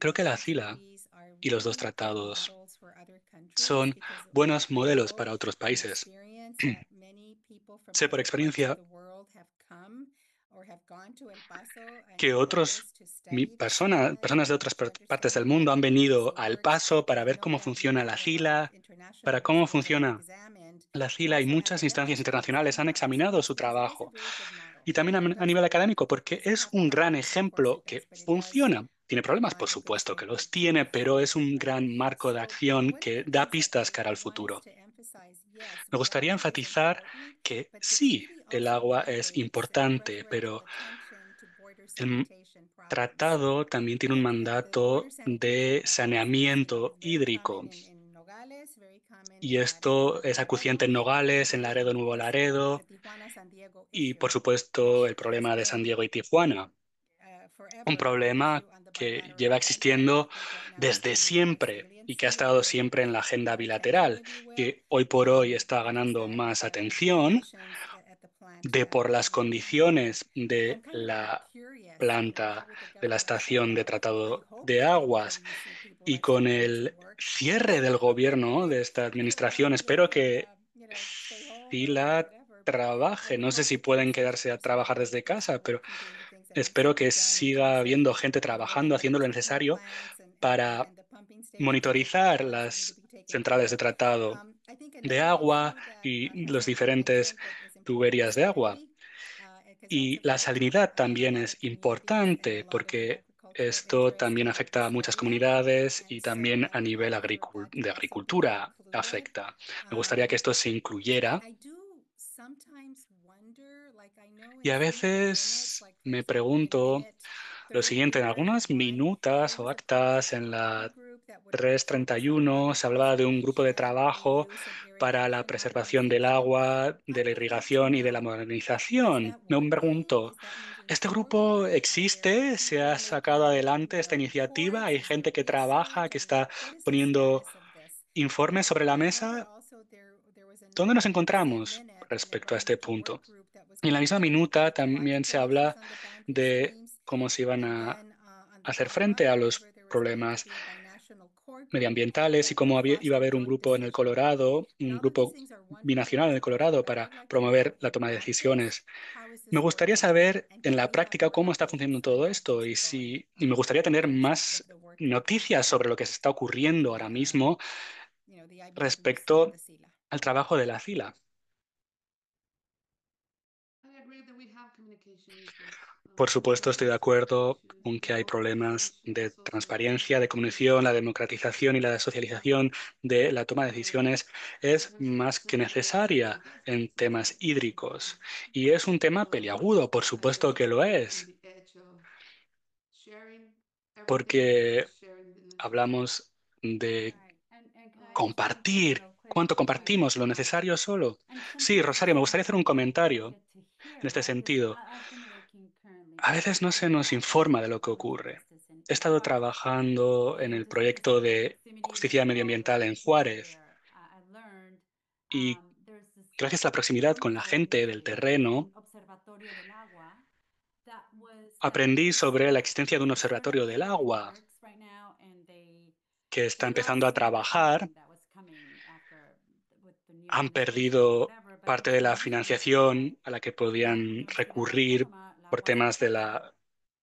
Speaker 6: creo que la CILA y los dos tratados son buenos modelos para otros países. Sé por experiencia que personas de otras partes del mundo han venido a El Paso para ver cómo funciona la CILA, para cómo funciona la CILA, y muchas instancias internacionales han examinado su trabajo. Y también a nivel académico, porque es un gran ejemplo que funciona. Tiene problemas, por supuesto que los tiene, pero es un gran marco de acción que da pistas cara al futuro. Me gustaría enfatizar que sí, el agua es importante, pero el tratado también tiene un mandato de saneamiento hídrico. Y esto es acuciante en Nogales, en Laredo, Nuevo Laredo, y por supuesto el problema de San Diego y Tijuana. Un problema que lleva existiendo desde siempre y que ha estado siempre en la agenda bilateral, que hoy por hoy está ganando más atención por las condiciones de la planta de la estación de tratado de aguas, y con el cierre del gobierno de esta administración. Espero que CILA trabaje. No sé si pueden quedarse a trabajar desde casa, pero espero que siga habiendo gente trabajando, haciendo lo necesario para monitorizar las centrales de tratado de agua y los diferentes tuberías de agua. Y la salinidad también es importante porque esto también afecta a muchas comunidades y también a nivel de agricultura afecta. Me gustaría que esto se incluyera. Y a veces me pregunto lo siguiente, en algunas minutas o actas en la 331 se hablaba de un grupo de trabajo para la preservación del agua, de la irrigación y de la modernización. Me pregunto, ¿este grupo existe? ¿Se ha sacado adelante esta iniciativa? ¿Hay gente que trabaja, que está poniendo informes sobre la mesa? ¿Dónde nos encontramos respecto a este punto? Y en la misma minuta también se habla de cómo se iban a hacer frente a los problemas medioambientales y cómo iba a haber un grupo en el Colorado, un grupo binacional en el Colorado para promover la toma de decisiones. Me gustaría saber en la práctica cómo está funcionando todo esto y me gustaría tener más noticias sobre lo que se está ocurriendo ahora mismo respecto al trabajo de la CILA. Por supuesto, estoy de acuerdo con que hay problemas de transparencia, de comunicación, la democratización y la socialización de la toma de decisiones es más que necesaria en temas hídricos. Y es un tema peliagudo, por supuesto que lo es, porque hablamos de compartir. ¿Cuánto compartimos? ¿Lo necesario solo? Sí, Rosario, me gustaría hacer un comentario en este sentido. A veces no se nos informa de lo que ocurre. He estado trabajando en el proyecto de justicia medioambiental en Juárez y gracias a la proximidad con la gente del terreno, aprendí sobre la existencia de un observatorio del agua que está empezando a trabajar. Han perdido parte de la financiación a la que podían recurrir por temas de la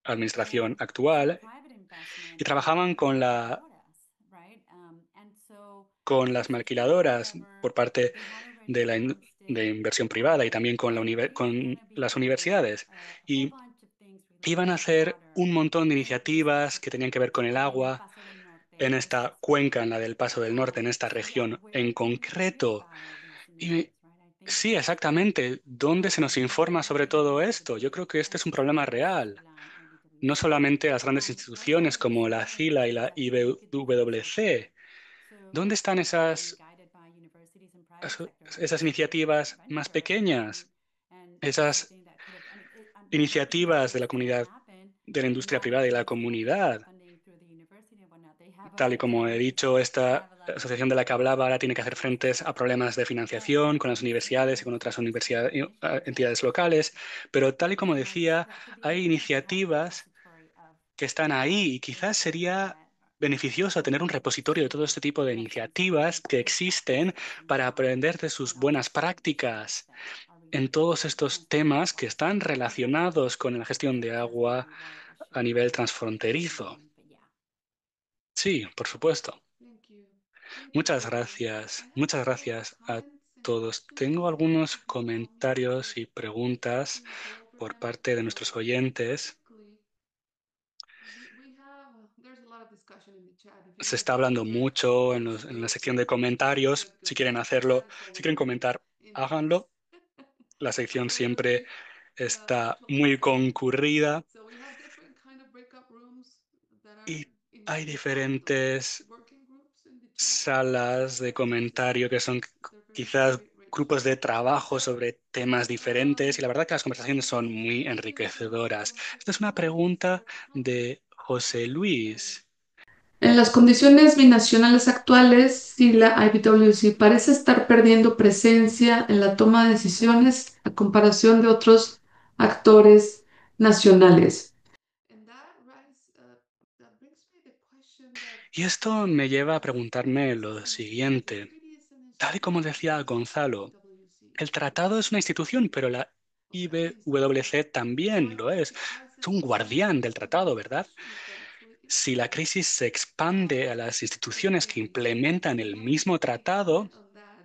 Speaker 6: administración actual y trabajaban con las maquiladoras por parte de inversión privada y también con las universidades. Y iban a hacer un montón de iniciativas que tenían que ver con el agua en esta cuenca, en la del Paso del Norte, en esta región en concreto. Y sí, exactamente. ¿Dónde se nos informa sobre todo esto? Yo creo que este es un problema real. No solamente las grandes instituciones como la CILA y la IWC. ¿Dónde están esas iniciativas más pequeñas? Esas iniciativas de la comunidad, de la industria privada y la comunidad. Tal y como he dicho, esta asociación de la que hablaba ahora tiene que hacer frentes a problemas de financiación con las universidades y con otras universidades, entidades locales, pero tal y como decía, hay iniciativas que están ahí y quizás sería beneficioso tener un repositorio de todo este tipo de iniciativas que existen para aprender de sus buenas prácticas en todos estos temas que están relacionados con la gestión de agua a nivel transfronterizo. Sí, por supuesto. Muchas gracias a todos. Tengo algunos comentarios y preguntas por parte de nuestros oyentes. Se está hablando mucho en la sección de comentarios. Si quieren hacerlo, si quieren comentar, háganlo. La sección siempre está muy concurrida y hay diferentes salas de comentario que son quizás grupos de trabajo sobre temas diferentes y la verdad que las conversaciones son muy enriquecedoras. Esta es una pregunta de José Luis.
Speaker 3: En las condiciones binacionales actuales, sí, la IBWC parece estar perdiendo presencia en la toma de decisiones a comparación de otros actores nacionales.
Speaker 6: Y esto me lleva a preguntarme lo siguiente. Tal y como decía Gonzalo, el tratado es una institución, pero la IBWC también lo es. Es un guardián del tratado, ¿verdad? Si la crisis se expande a las instituciones que implementan el mismo tratado,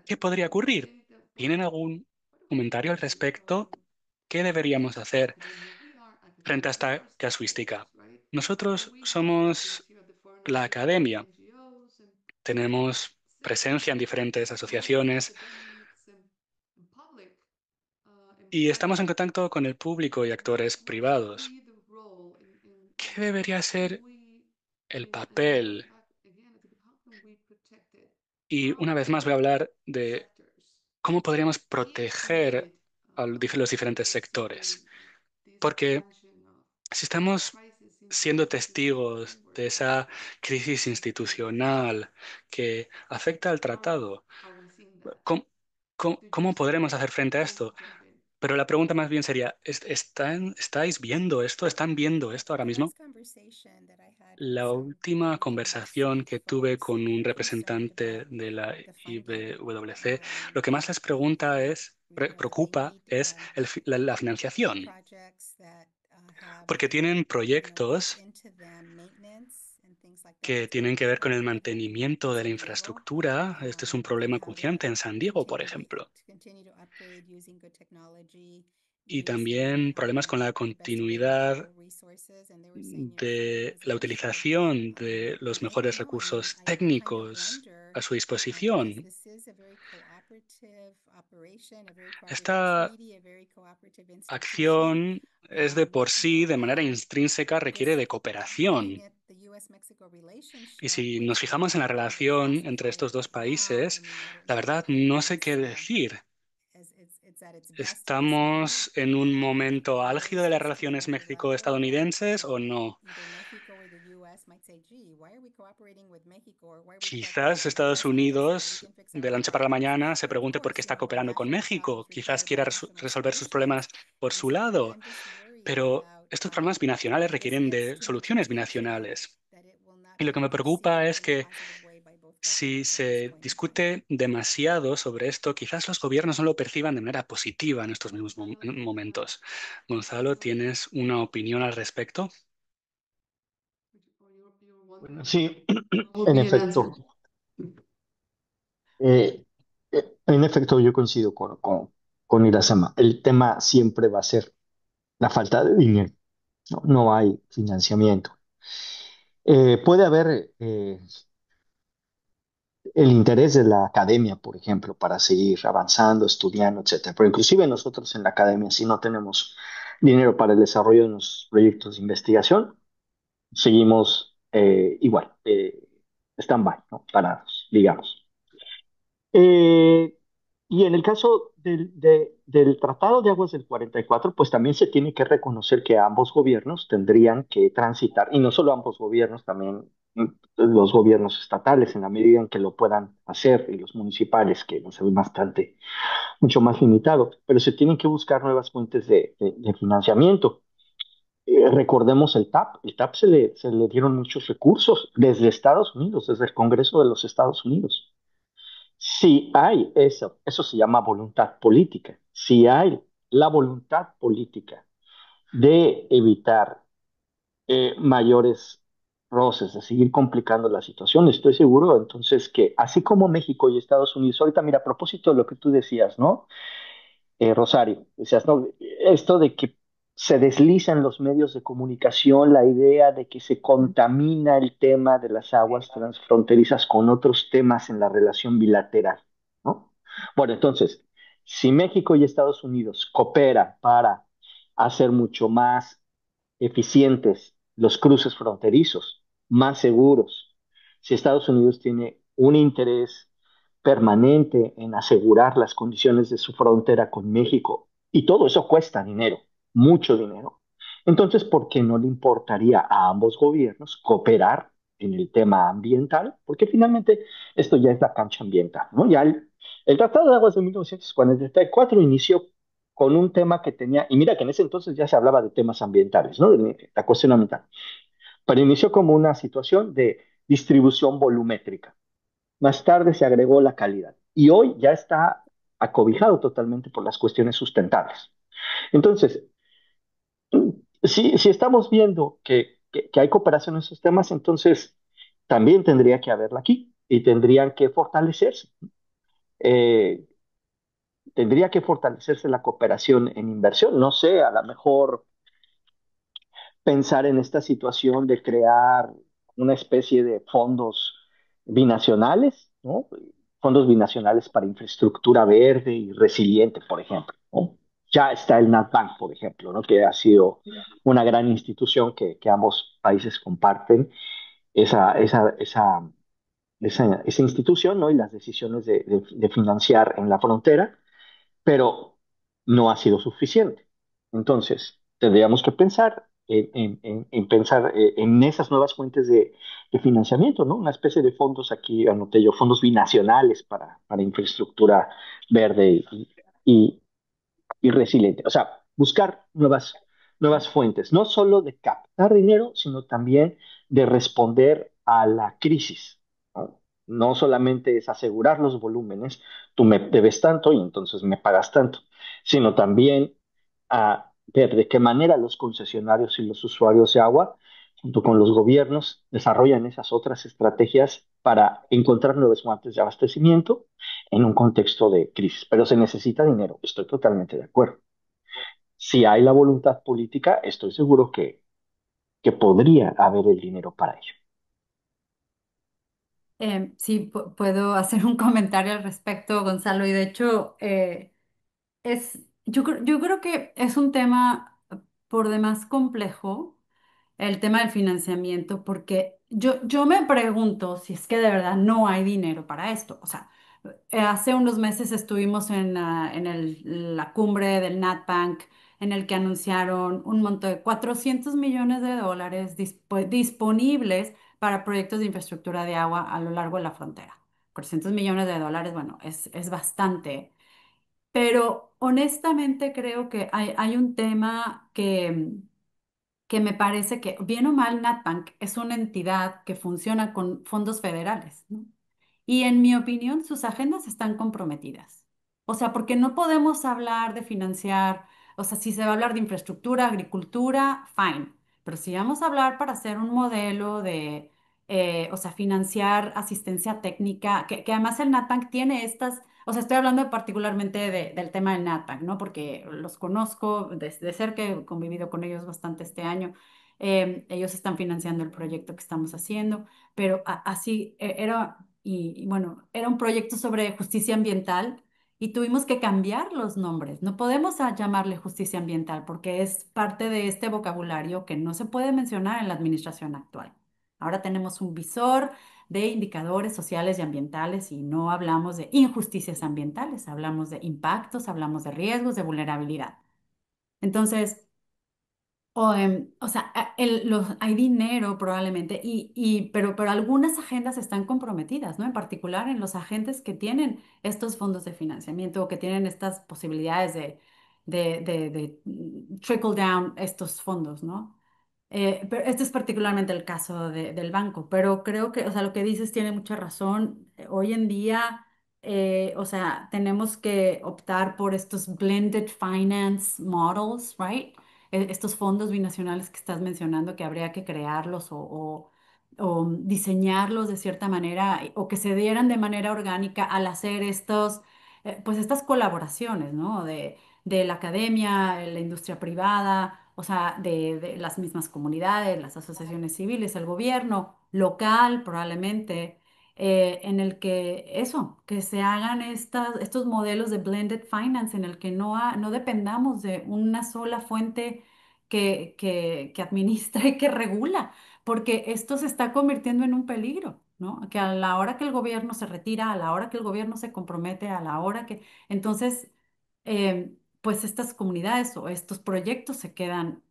Speaker 6: ¿qué podría ocurrir? ¿Tienen algún comentario al respecto? ¿Qué deberíamos hacer frente a esta casuística? Nosotros somos la academia, tenemos presencia en diferentes asociaciones y estamos en contacto con el público y actores privados. ¿Qué debería ser el papel? Y una vez más voy a hablar de cómo podríamos proteger a los diferentes sectores. Porque si estamos siendo testigos de esa crisis institucional que afecta al tratado, ¿cómo, cómo podremos hacer frente a esto? Pero la pregunta más bien sería, ¿estáis viendo esto? ¿Están viendo esto ahora mismo? La última conversación que tuve con un representante de la IBWC, lo que más les preocupa es la financiación, porque tienen proyectos que tienen que ver con el mantenimiento de la infraestructura. Este es un problema acuciante en San Diego, por ejemplo. Y también problemas con la continuidad de la utilización de los mejores recursos técnicos a su disposición. Esta acción es de por sí, de manera intrínseca, requiere de cooperación. Y si nos fijamos en la relación entre estos dos países, la verdad no sé qué decir. ¿Estamos en un momento álgido de las relaciones México-estadounidenses o no? Quizás Estados Unidos, de la noche para la mañana, se pregunte por qué está cooperando con México. Quizás quiera resolver sus problemas por su lado, pero estos problemas binacionales requieren de soluciones binacionales. Y lo que me preocupa es que si se discute demasiado sobre esto, quizás los gobiernos no lo perciban de manera positiva en estos mismos momentos. Gonzalo, ¿tienes una opinión al respecto?
Speaker 4: Bueno, sí, en
Speaker 3: Opinion answer.
Speaker 4: efecto, eh, en efecto yo coincido con Irasama. El tema siempre va a ser la falta de dinero, ¿no? No hay financiamiento. Puede haber el interés de la academia, por ejemplo, para seguir avanzando, estudiando, etcétera. Pero inclusive nosotros en la academia, si no tenemos dinero para el desarrollo de nuestros proyectos de investigación, seguimos igual, stand-by, ¿no? Parados, digamos. Eh, y en el caso del Tratado de Aguas del 44, pues también se tiene que reconocer que ambos gobiernos tendrían que transitar, y no solo ambos gobiernos, también los gobiernos estatales, en la medida en que lo puedan hacer, y los municipales, que no se ve bastante, mucho más limitado, pero se tienen que buscar nuevas fuentes de financiamiento. Recordemos el TAP se le dieron muchos recursos desde Estados Unidos, desde el Congreso de los Estados Unidos. Si hay eso se llama voluntad política. Si hay la voluntad política de evitar mayores roces, de seguir complicando la situación, estoy seguro entonces que así como México y Estados Unidos, ahorita mira, a propósito de lo que tú decías, ¿no? Rosario, decías, ¿no? Esto de que se desliza en los medios de comunicación la idea de que se contamina el tema de las aguas transfronterizas con otros temas en la relación bilateral, ¿no? Bueno, entonces, si México y Estados Unidos cooperan para hacer mucho más eficientes los cruces fronterizos, más seguros, si Estados Unidos tiene un interés permanente en asegurar las condiciones de su frontera con México, y todo eso cuesta dinero, mucho dinero, entonces, ¿por qué no le importaría a ambos gobiernos cooperar en el tema ambiental? Porque finalmente esto ya es la cancha ambiental, ¿no? Ya el Tratado de Aguas de 1944 inició con un tema que tenía, y mira que en ese entonces ya se hablaba de temas ambientales, ¿no? De la cuestión ambiental, pero inició como una situación de distribución volumétrica. Más tarde se agregó la calidad y hoy ya está acobijado totalmente por las cuestiones sustentables. Entonces, si estamos viendo que hay cooperación en esos temas, entonces también tendría que haberla aquí y tendrían que fortalecerse. Eh, Tendría que fortalecerse la cooperación en inversión. No sé, a lo mejor pensar en esta situación de crear una especie de fondos binacionales, ¿no? Fondos binacionales para infraestructura verde y resiliente, por ejemplo, ¿no? Ya está el NatBank, por ejemplo, ¿no? Que ha sido una gran institución que ambos países comparten esa institución, ¿no? Y las decisiones de financiar en la frontera, pero no ha sido suficiente. Entonces, tendríamos que pensar en esas nuevas fuentes de financiamiento, ¿no? Una especie de fondos, aquí anoté yo, fondos binacionales para infraestructura verde y, y resiliente. O sea, buscar nuevas fuentes, no solo de captar dinero, sino también de responder a la crisis, ¿no? No solamente es asegurar los volúmenes, tú me debes tanto y entonces me pagas tanto, sino también a ver de qué manera los concesionarios y los usuarios de agua, junto con los gobiernos, desarrollan esas otras estrategias para encontrar nuevas fuentes de abastecimiento en un contexto de crisis. Pero se necesita dinero, estoy totalmente de acuerdo. Si hay la voluntad política, estoy seguro que podría haber el dinero para ello.
Speaker 7: Sí, puedo hacer un comentario al respecto, Gonzalo, y de hecho, yo creo que es un tema por demás complejo el tema del financiamiento, porque yo me pregunto si es que de verdad no hay dinero para esto. O sea, hace unos meses estuvimos en la cumbre del NatBank, en el que anunciaron un monto de 400 millones de dólares disponibles para proyectos de infraestructura de agua a lo largo de la frontera. 400 millones de dólares, bueno, es bastante. Pero honestamente creo que hay un tema que me parece que, bien o mal, NatBank es una entidad que funciona con fondos federales, ¿no? Y en mi opinión, sus agendas están comprometidas. O sea, porque no podemos hablar de financiar, o sea, si se va a hablar de infraestructura, agricultura, fine. Pero si vamos a hablar para hacer un modelo de, o sea, financiar asistencia técnica, que además el NatBank tiene estas, o sea, estoy hablando particularmente del tema del NatBank, ¿no? Porque los conozco de cerca, he convivido con ellos bastante este año. Ellos están financiando el proyecto que estamos haciendo, pero así era y bueno, era un proyecto sobre justicia ambiental y tuvimos que cambiar los nombres. No podemos llamarle justicia ambiental porque es parte de este vocabulario que no se puede mencionar en la administración actual. Ahora tenemos un visor de indicadores sociales y ambientales y no hablamos de injusticias ambientales, hablamos de impactos, hablamos de riesgos, de vulnerabilidad. Entonces, o sea, hay dinero probablemente, pero algunas agendas están comprometidas, ¿no? En particular en los agentes que tienen estos fondos de financiamiento o que tienen estas posibilidades de trickle down estos fondos, ¿no? Pero este es particularmente el caso del banco, pero creo que, o sea, lo que dices tiene mucha razón. Hoy en día, o sea, tenemos que optar por estos blended finance models, right? Estos fondos binacionales que estás mencionando, que habría que crearlos o diseñarlos de cierta manera o que se dieran de manera orgánica al hacer pues estas colaboraciones, ¿no? De la academia, la industria privada, o sea, de las mismas comunidades, las asociaciones civiles, el gobierno local probablemente, en el que que se hagan estos modelos de blended finance en el que no dependamos de una sola fuente que administra y que regula, porque esto se está convirtiendo en un peligro, ¿no? Que a la hora que el gobierno se retira, a la hora que el gobierno se compromete, a la hora que... Entonces, pues estas comunidades o estos proyectos se quedan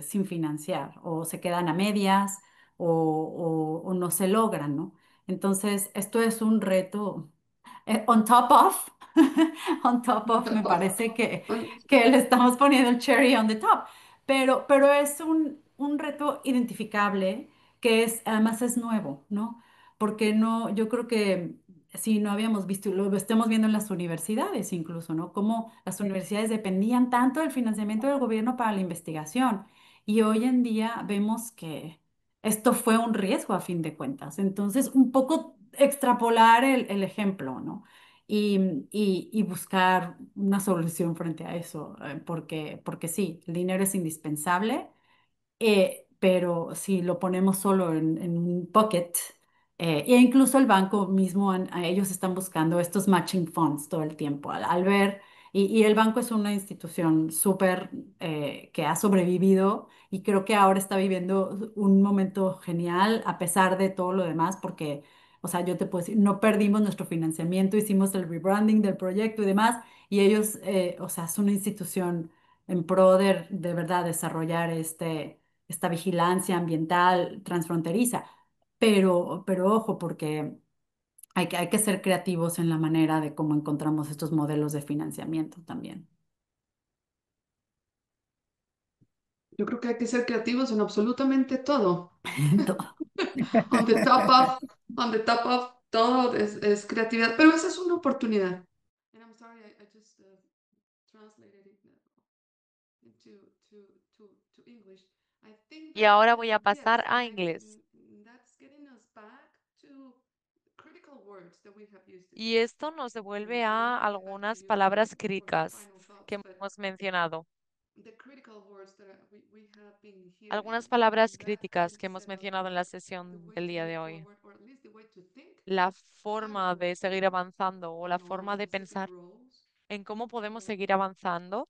Speaker 7: sin financiar o se quedan a medias o no se logran, ¿no? Entonces, esto es un reto on top of, on top of, me parece que le estamos poniendo el cherry on the top, pero es un reto identificable que además es nuevo, ¿no? Porque no, yo creo que sí, no habíamos visto, lo estamos viendo en las universidades incluso, ¿no? Cómo las universidades dependían tanto del financiamiento del gobierno para la investigación. Y hoy en día vemos que esto fue un riesgo a fin de cuentas. Entonces, un poco extrapolar el ejemplo, ¿no? Y buscar una solución frente a eso, porque sí, el dinero es indispensable, pero si lo ponemos solo en un bucket, e incluso el banco mismo, ellos están buscando estos matching funds todo el tiempo, al ver, y el banco es una institución súper que ha sobrevivido y creo que ahora está viviendo un momento genial a pesar de todo lo demás, porque, o sea, yo te puedo decir, no perdimos nuestro financiamiento, hicimos el rebranding del proyecto y demás, y ellos, o sea, es una institución en pro de verdad desarrollar esta vigilancia ambiental transfronteriza. Pero ojo, porque hay que ser creativos en la manera de cómo encontramos estos modelos de financiamiento también.
Speaker 3: Yo creo que hay que ser creativos en absolutamente todo.
Speaker 7: Todo.
Speaker 3: On the top of, on the top of todo es creatividad, pero esa es una oportunidad. And I'm sorry, I just translated it into to English. I think
Speaker 1: Y
Speaker 3: that
Speaker 1: ahora voy a pasar
Speaker 3: yes,
Speaker 1: a inglés.
Speaker 3: that's getting us back to critical words that we have used
Speaker 1: Y
Speaker 3: today.
Speaker 1: esto nos devuelve
Speaker 3: And then
Speaker 1: a
Speaker 3: I'll get back to
Speaker 1: algunas
Speaker 3: you
Speaker 1: palabras
Speaker 3: for my
Speaker 1: críticas
Speaker 3: final thoughts.
Speaker 1: que
Speaker 3: But
Speaker 1: hemos mencionado.
Speaker 3: the critical words that we have been hearing,
Speaker 1: Algunas palabras
Speaker 3: that
Speaker 1: críticas que hemos
Speaker 3: instead of
Speaker 1: mencionado en la
Speaker 3: the
Speaker 1: sesión
Speaker 3: way
Speaker 1: del
Speaker 3: to
Speaker 1: día
Speaker 3: move
Speaker 1: de hoy.
Speaker 3: forward, or at least the way to think,
Speaker 1: La
Speaker 3: how
Speaker 1: forma de seguir avanzando o la
Speaker 3: on our
Speaker 1: forma de
Speaker 3: specific
Speaker 1: pensar
Speaker 3: roles,
Speaker 1: en cómo podemos
Speaker 3: uh,
Speaker 1: seguir avanzando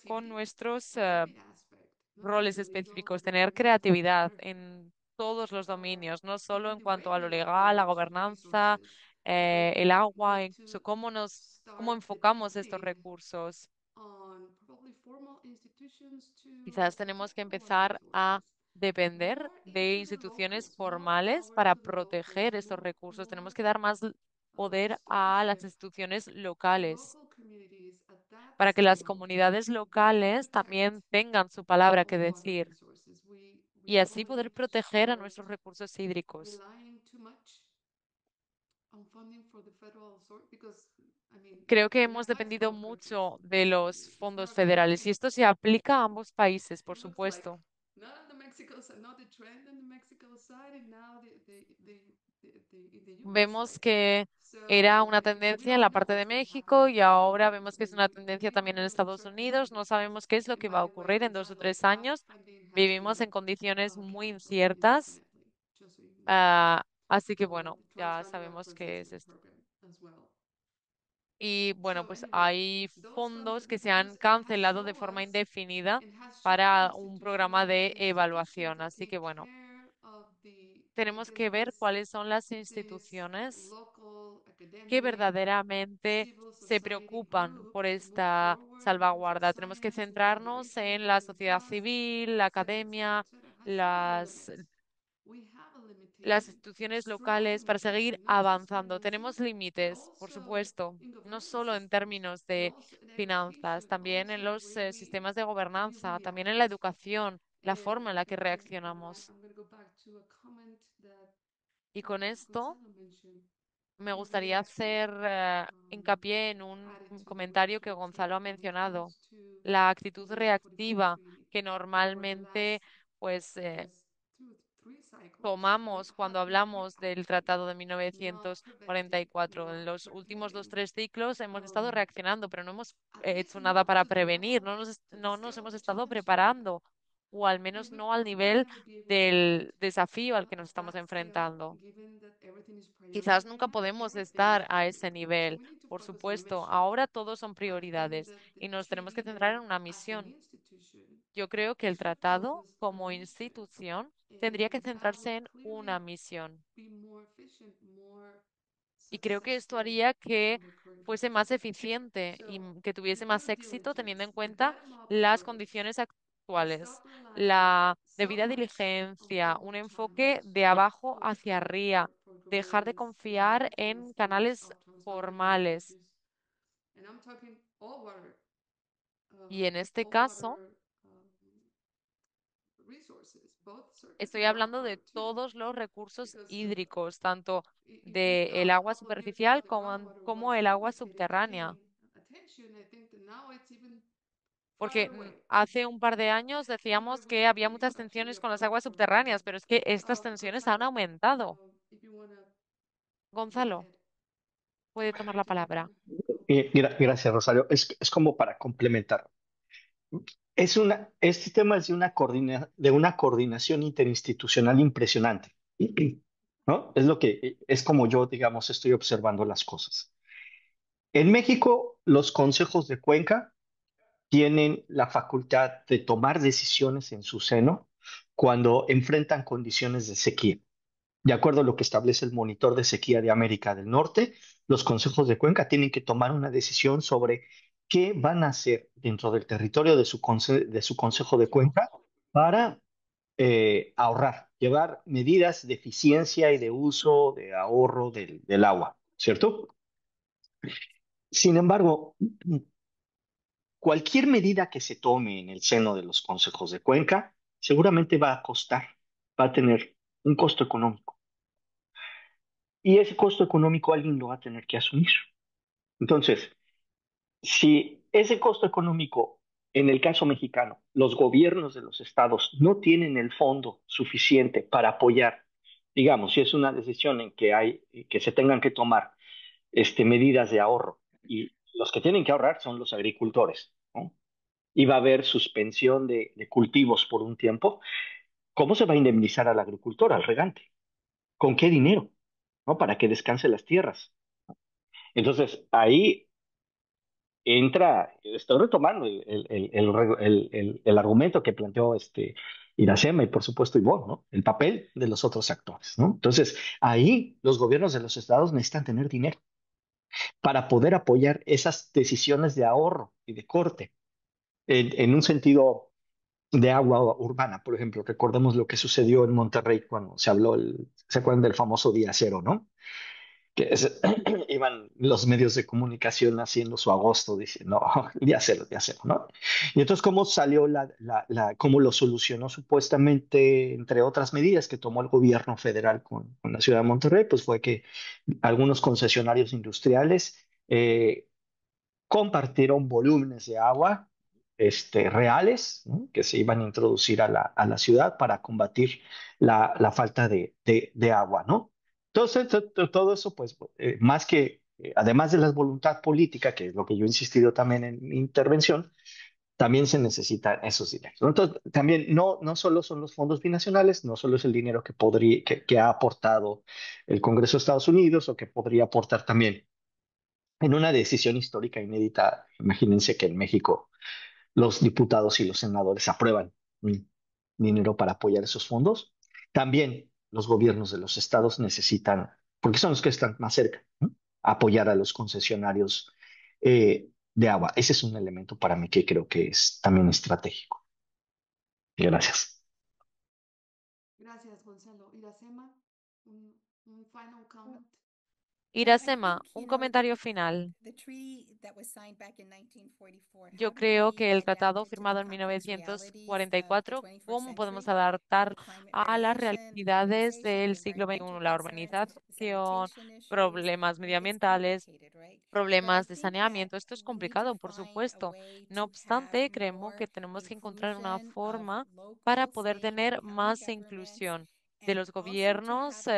Speaker 1: con
Speaker 3: creativity
Speaker 1: nuestros
Speaker 3: on every aspect, not just
Speaker 1: roles
Speaker 3: the legal,
Speaker 1: específicos,
Speaker 3: but the
Speaker 1: tener
Speaker 3: political,
Speaker 1: creatividad
Speaker 3: everything.
Speaker 1: en todos los dominios, no solo en
Speaker 3: Even the
Speaker 1: cuanto a lo
Speaker 3: way we
Speaker 1: legal, la
Speaker 3: leverage
Speaker 1: gobernanza,
Speaker 3: resources, but
Speaker 1: el agua,
Speaker 3: need to
Speaker 1: incluso cómo
Speaker 3: start
Speaker 1: enfocamos estos
Speaker 3: depending
Speaker 1: recursos.
Speaker 3: on probably formal institutions to
Speaker 1: Quizás tenemos
Speaker 3: protect
Speaker 1: que
Speaker 3: our
Speaker 1: empezar a
Speaker 3: resources,
Speaker 1: depender
Speaker 3: more
Speaker 1: de
Speaker 3: into the local,
Speaker 1: instituciones
Speaker 3: more
Speaker 1: formales
Speaker 3: power
Speaker 1: para
Speaker 3: to the locals,
Speaker 1: proteger estos recursos. Tenemos
Speaker 3: more
Speaker 1: que dar más poder a las
Speaker 3: stewardship
Speaker 1: instituciones
Speaker 3: to
Speaker 1: locales
Speaker 3: local communities at that
Speaker 1: para que las
Speaker 3: scale
Speaker 1: comunidades
Speaker 3: to
Speaker 1: locales
Speaker 3: protect
Speaker 1: también tengan su palabra que
Speaker 3: our water
Speaker 1: decir
Speaker 3: resources.
Speaker 1: y
Speaker 3: We
Speaker 1: así
Speaker 3: over the
Speaker 1: poder
Speaker 3: years
Speaker 1: proteger a
Speaker 3: were
Speaker 1: nuestros recursos hídricos.
Speaker 3: relying too much on funding for the federal source because I mean
Speaker 1: Creo que
Speaker 3: we're
Speaker 1: hemos
Speaker 3: high
Speaker 1: dependido
Speaker 3: flow countries.
Speaker 1: mucho de los
Speaker 3: It's
Speaker 1: fondos
Speaker 3: not gonna
Speaker 1: federales y
Speaker 3: be.
Speaker 1: esto se aplica a ambos países, por
Speaker 3: It looks like
Speaker 1: supuesto.
Speaker 3: not on the Mexico side, not the trend on the Mexico side, and now in the U.S.
Speaker 1: Vemos
Speaker 3: side.
Speaker 1: que era
Speaker 3: So
Speaker 1: una
Speaker 3: and we
Speaker 1: tendencia en
Speaker 3: don't
Speaker 1: la
Speaker 3: know
Speaker 1: parte de
Speaker 3: what's going to happen
Speaker 1: México
Speaker 3: in
Speaker 1: y
Speaker 3: 5 years.
Speaker 1: ahora vemos que es una tendencia
Speaker 3: We don't
Speaker 1: también en
Speaker 3: know the
Speaker 1: Estados
Speaker 3: trend
Speaker 1: Unidos. No sabemos qué es lo
Speaker 3: and
Speaker 1: que
Speaker 3: by
Speaker 1: va a
Speaker 3: the way,
Speaker 1: ocurrir
Speaker 3: the
Speaker 1: en 2 o
Speaker 3: title
Speaker 1: 3
Speaker 3: gap
Speaker 1: años.
Speaker 3: funding has
Speaker 1: Vivimos
Speaker 3: been
Speaker 1: en condiciones muy
Speaker 3: canceled
Speaker 1: inciertas.
Speaker 3: indefinitely, just so you know,
Speaker 1: Así que
Speaker 3: for
Speaker 1: bueno,
Speaker 3: the
Speaker 1: ya
Speaker 3: Transannual
Speaker 1: sabemos qué es
Speaker 3: Transition
Speaker 1: esto.
Speaker 3: Program as well.
Speaker 1: Y bueno,
Speaker 3: So
Speaker 1: pues
Speaker 3: anyway,
Speaker 1: hay
Speaker 3: those funds
Speaker 1: fondos que se
Speaker 3: this
Speaker 1: han
Speaker 3: has
Speaker 1: cancelado de
Speaker 3: shown
Speaker 1: forma
Speaker 3: us
Speaker 1: indefinida
Speaker 3: and has shown
Speaker 1: para un programa
Speaker 3: institutional
Speaker 1: de
Speaker 3: institutions
Speaker 1: evaluación.
Speaker 3: that
Speaker 1: Así que
Speaker 3: take
Speaker 1: bueno,
Speaker 3: care of the
Speaker 1: tenemos que ver
Speaker 3: business,
Speaker 1: cuáles son las
Speaker 3: which is
Speaker 1: instituciones
Speaker 3: local,
Speaker 1: que
Speaker 3: academic,
Speaker 1: verdaderamente
Speaker 3: civil
Speaker 1: se
Speaker 3: society
Speaker 1: preocupan por
Speaker 3: groups that move
Speaker 1: esta
Speaker 3: forward in terms of
Speaker 1: salvaguarda. Tenemos que
Speaker 3: science and
Speaker 1: centrarnos
Speaker 3: collaboration,
Speaker 1: en la
Speaker 3: building
Speaker 1: sociedad
Speaker 3: trust,
Speaker 1: civil, la
Speaker 3: et cetera, et cetera,
Speaker 1: academia,
Speaker 3: et cetera, has shown their
Speaker 1: las,
Speaker 3: limits. We have a
Speaker 1: las
Speaker 3: limitation,
Speaker 1: instituciones
Speaker 3: strong
Speaker 1: locales para seguir
Speaker 3: limitation, not just
Speaker 1: avanzando.
Speaker 3: financial,
Speaker 1: Tenemos
Speaker 3: but
Speaker 1: límites, por
Speaker 3: also
Speaker 1: supuesto,
Speaker 3: in
Speaker 1: no
Speaker 3: governance
Speaker 1: solo en
Speaker 3: systems,
Speaker 1: términos
Speaker 3: but
Speaker 1: de
Speaker 3: also in
Speaker 1: finanzas,
Speaker 3: education,
Speaker 1: también en
Speaker 3: also the
Speaker 1: los
Speaker 3: way
Speaker 1: sistemas de
Speaker 3: we
Speaker 1: gobernanza, también en la
Speaker 3: react.
Speaker 1: educación, la forma en la que reaccionamos.
Speaker 3: I'm going to go back to a comment that
Speaker 1: Y con esto
Speaker 3: Gonzalo mentioned,
Speaker 1: me
Speaker 3: more
Speaker 1: gustaría
Speaker 3: reactive
Speaker 1: hacer hincapié en un
Speaker 3: attitude
Speaker 1: comentario que Gonzalo ha
Speaker 3: when it
Speaker 1: mencionado,
Speaker 3: comes to
Speaker 1: la actitud
Speaker 3: for the phone
Speaker 1: reactiva
Speaker 3: screening.
Speaker 1: que
Speaker 3: For the
Speaker 1: normalmente
Speaker 3: last,
Speaker 1: pues
Speaker 3: I guess, 3 cycles, we
Speaker 1: tomamos
Speaker 3: have
Speaker 1: cuando
Speaker 3: been
Speaker 1: hablamos del
Speaker 3: reacting,
Speaker 1: Tratado de
Speaker 3: not preventing,
Speaker 1: 1944. En
Speaker 3: not
Speaker 1: los últimos dos,
Speaker 3: preparing.
Speaker 1: tres ciclos hemos estado reaccionando, pero no hemos
Speaker 3: At least
Speaker 1: hecho nada
Speaker 3: not
Speaker 1: para
Speaker 3: to the
Speaker 1: prevenir,
Speaker 3: level, to the
Speaker 1: no nos
Speaker 3: scale of
Speaker 1: hemos
Speaker 3: the
Speaker 1: estado
Speaker 3: challenge that we have.
Speaker 1: preparando, o al
Speaker 3: And
Speaker 1: menos
Speaker 3: we
Speaker 1: no al
Speaker 3: probably will
Speaker 1: nivel
Speaker 3: never be able to do it
Speaker 1: del desafío al que nos
Speaker 3: at
Speaker 1: estamos
Speaker 3: that scale,
Speaker 1: enfrentando.
Speaker 3: given that everything is
Speaker 1: Quizás
Speaker 3: priority right
Speaker 1: nunca
Speaker 3: now.
Speaker 1: podemos
Speaker 3: Everything is
Speaker 1: estar a
Speaker 3: priority
Speaker 1: ese
Speaker 3: right now. So
Speaker 1: nivel,
Speaker 3: we need to
Speaker 1: por
Speaker 3: focus on
Speaker 1: supuesto.
Speaker 3: mission.
Speaker 1: Ahora todos son
Speaker 3: I think
Speaker 1: prioridades
Speaker 3: that
Speaker 1: y
Speaker 3: it
Speaker 1: nos
Speaker 3: should
Speaker 1: tenemos
Speaker 3: be
Speaker 1: que centrar
Speaker 3: that
Speaker 1: en una
Speaker 3: as an
Speaker 1: misión.
Speaker 3: institution,
Speaker 1: Yo creo que
Speaker 3: we
Speaker 1: el
Speaker 3: should
Speaker 1: tratado,
Speaker 3: focus on a
Speaker 1: como
Speaker 3: mission
Speaker 1: institución, tendría que
Speaker 3: that would
Speaker 1: centrarse en una
Speaker 3: clearly
Speaker 1: misión.
Speaker 3: be more efficient, more
Speaker 1: Y creo que esto
Speaker 3: successful
Speaker 1: haría que
Speaker 3: than the current
Speaker 1: fuese
Speaker 3: one.
Speaker 1: más eficiente y
Speaker 3: So
Speaker 1: que
Speaker 3: the
Speaker 1: tuviese más
Speaker 3: due
Speaker 1: éxito teniendo
Speaker 3: diligence,
Speaker 1: en
Speaker 3: the
Speaker 1: cuenta
Speaker 3: bottom-up
Speaker 1: las
Speaker 3: approach,
Speaker 1: condiciones
Speaker 3: to
Speaker 1: actuales,
Speaker 3: stop relying
Speaker 1: la
Speaker 3: so
Speaker 1: debida
Speaker 3: much on
Speaker 1: diligencia, un
Speaker 3: public
Speaker 1: enfoque
Speaker 3: channels
Speaker 1: de abajo
Speaker 3: for,
Speaker 1: hacia
Speaker 3: for,
Speaker 1: arriba,
Speaker 3: for, for
Speaker 1: dejar de
Speaker 3: governance and
Speaker 1: confiar
Speaker 3: maintenance
Speaker 1: en
Speaker 3: needs
Speaker 1: canales
Speaker 3: of Transandean
Speaker 1: formales.
Speaker 3: countries. And I'm talking all water,
Speaker 1: Y en este
Speaker 3: all
Speaker 1: caso,
Speaker 3: water
Speaker 1: Estoy hablando de todos los recursos hídricos, tanto del agua superficial como el agua subterránea. Porque hace un par de años decíamos que había muchas tensiones con las aguas subterráneas, pero es que estas tensiones han aumentado. Gonzalo, puede tomar la palabra.
Speaker 4: Gracias, Rosario. Es como para complementar. Este tema es de una coordinación interinstitucional impresionante, ¿no? Es como yo, digamos, estoy observando las cosas. En México, los consejos de cuenca tienen la facultad de tomar decisiones en su seno cuando enfrentan condiciones de sequía. De acuerdo a lo que establece el Monitor de Sequía de América del Norte, los consejos de cuenca tienen que tomar una decisión sobre qué van a hacer dentro del territorio de su consejo de cuenca para ahorrar, llevar medidas de eficiencia y de uso, de ahorro del agua, ¿cierto? Sin embargo, cualquier medida que se tome en el seno de los consejos de cuenca seguramente va a costar, va a tener un costo económico. Y ese costo económico alguien lo va a tener que asumir. Entonces, si ese costo económico, en el caso mexicano, los gobiernos de los estados no tienen el fondo suficiente para apoyar, digamos, si es una decisión en que que se tengan que tomar medidas de ahorro, y los que tienen que ahorrar son los agricultores, ¿no? Y va a haber suspensión de cultivos por un tiempo. ¿Cómo se va a indemnizar al agricultor, al regante? ¿Con qué dinero? ¿No? Para que descanse las tierras. Entonces, ahí estoy retomando el argumento que planteó Iracema y por supuesto Ivonne, ¿no? El papel de los otros actores, ¿no? Entonces, ahí los gobiernos de los estados necesitan tener dinero para poder apoyar esas decisiones de ahorro y de corte en un sentido de agua urbana. Por ejemplo, recordemos lo que sucedió en Monterrey cuando ¿se acuerdan del famoso día cero, ¿no? Iban los medios de comunicación haciendo su agosto diciendo, "Oh, día cero, ¿no? Y entonces, ¿cómo salió cómo lo solucionó supuestamente, entre otras medidas que tomó el gobierno federal con la ciudad de Monterrey? Pues fue que algunos concesionarios industriales compartieron volúmenes de agua reales, ¿no? Que se iban a introducir a la ciudad para combatir la falta de agua, ¿no? Entonces, todo eso, pues, más que, además de la voluntad política, que es lo que yo he insistido también en mi intervención, también se necesitan esos dineros, ¿no? Entonces, también no solo son los fondos binacionales, no solo es el dinero que ha aportado el Congreso de Estados Unidos o que podría aportar también en una decisión histórica inédita. Imagínense que en México los diputados y los senadores aprueban dinero para apoyar esos fondos. También los gobiernos de los estados necesitan, porque son los que están más cerca, ¿no? Apoyar a los concesionarios de agua. Ese es un elemento para mí que creo que es también estratégico. Gracias.
Speaker 3: Gracias, Gonzalo. Iracema, un final comment.
Speaker 1: Irasema, un comentario final. Yo creo que el tratado firmado en 1944, ¿cómo podemos adaptar a las realidades del siglo XXI? La urbanización, problemas medioambientales, problemas de saneamiento. Esto es complicado, por supuesto. No obstante, creemos que tenemos que encontrar una forma para poder tener más inclusión de los gobiernos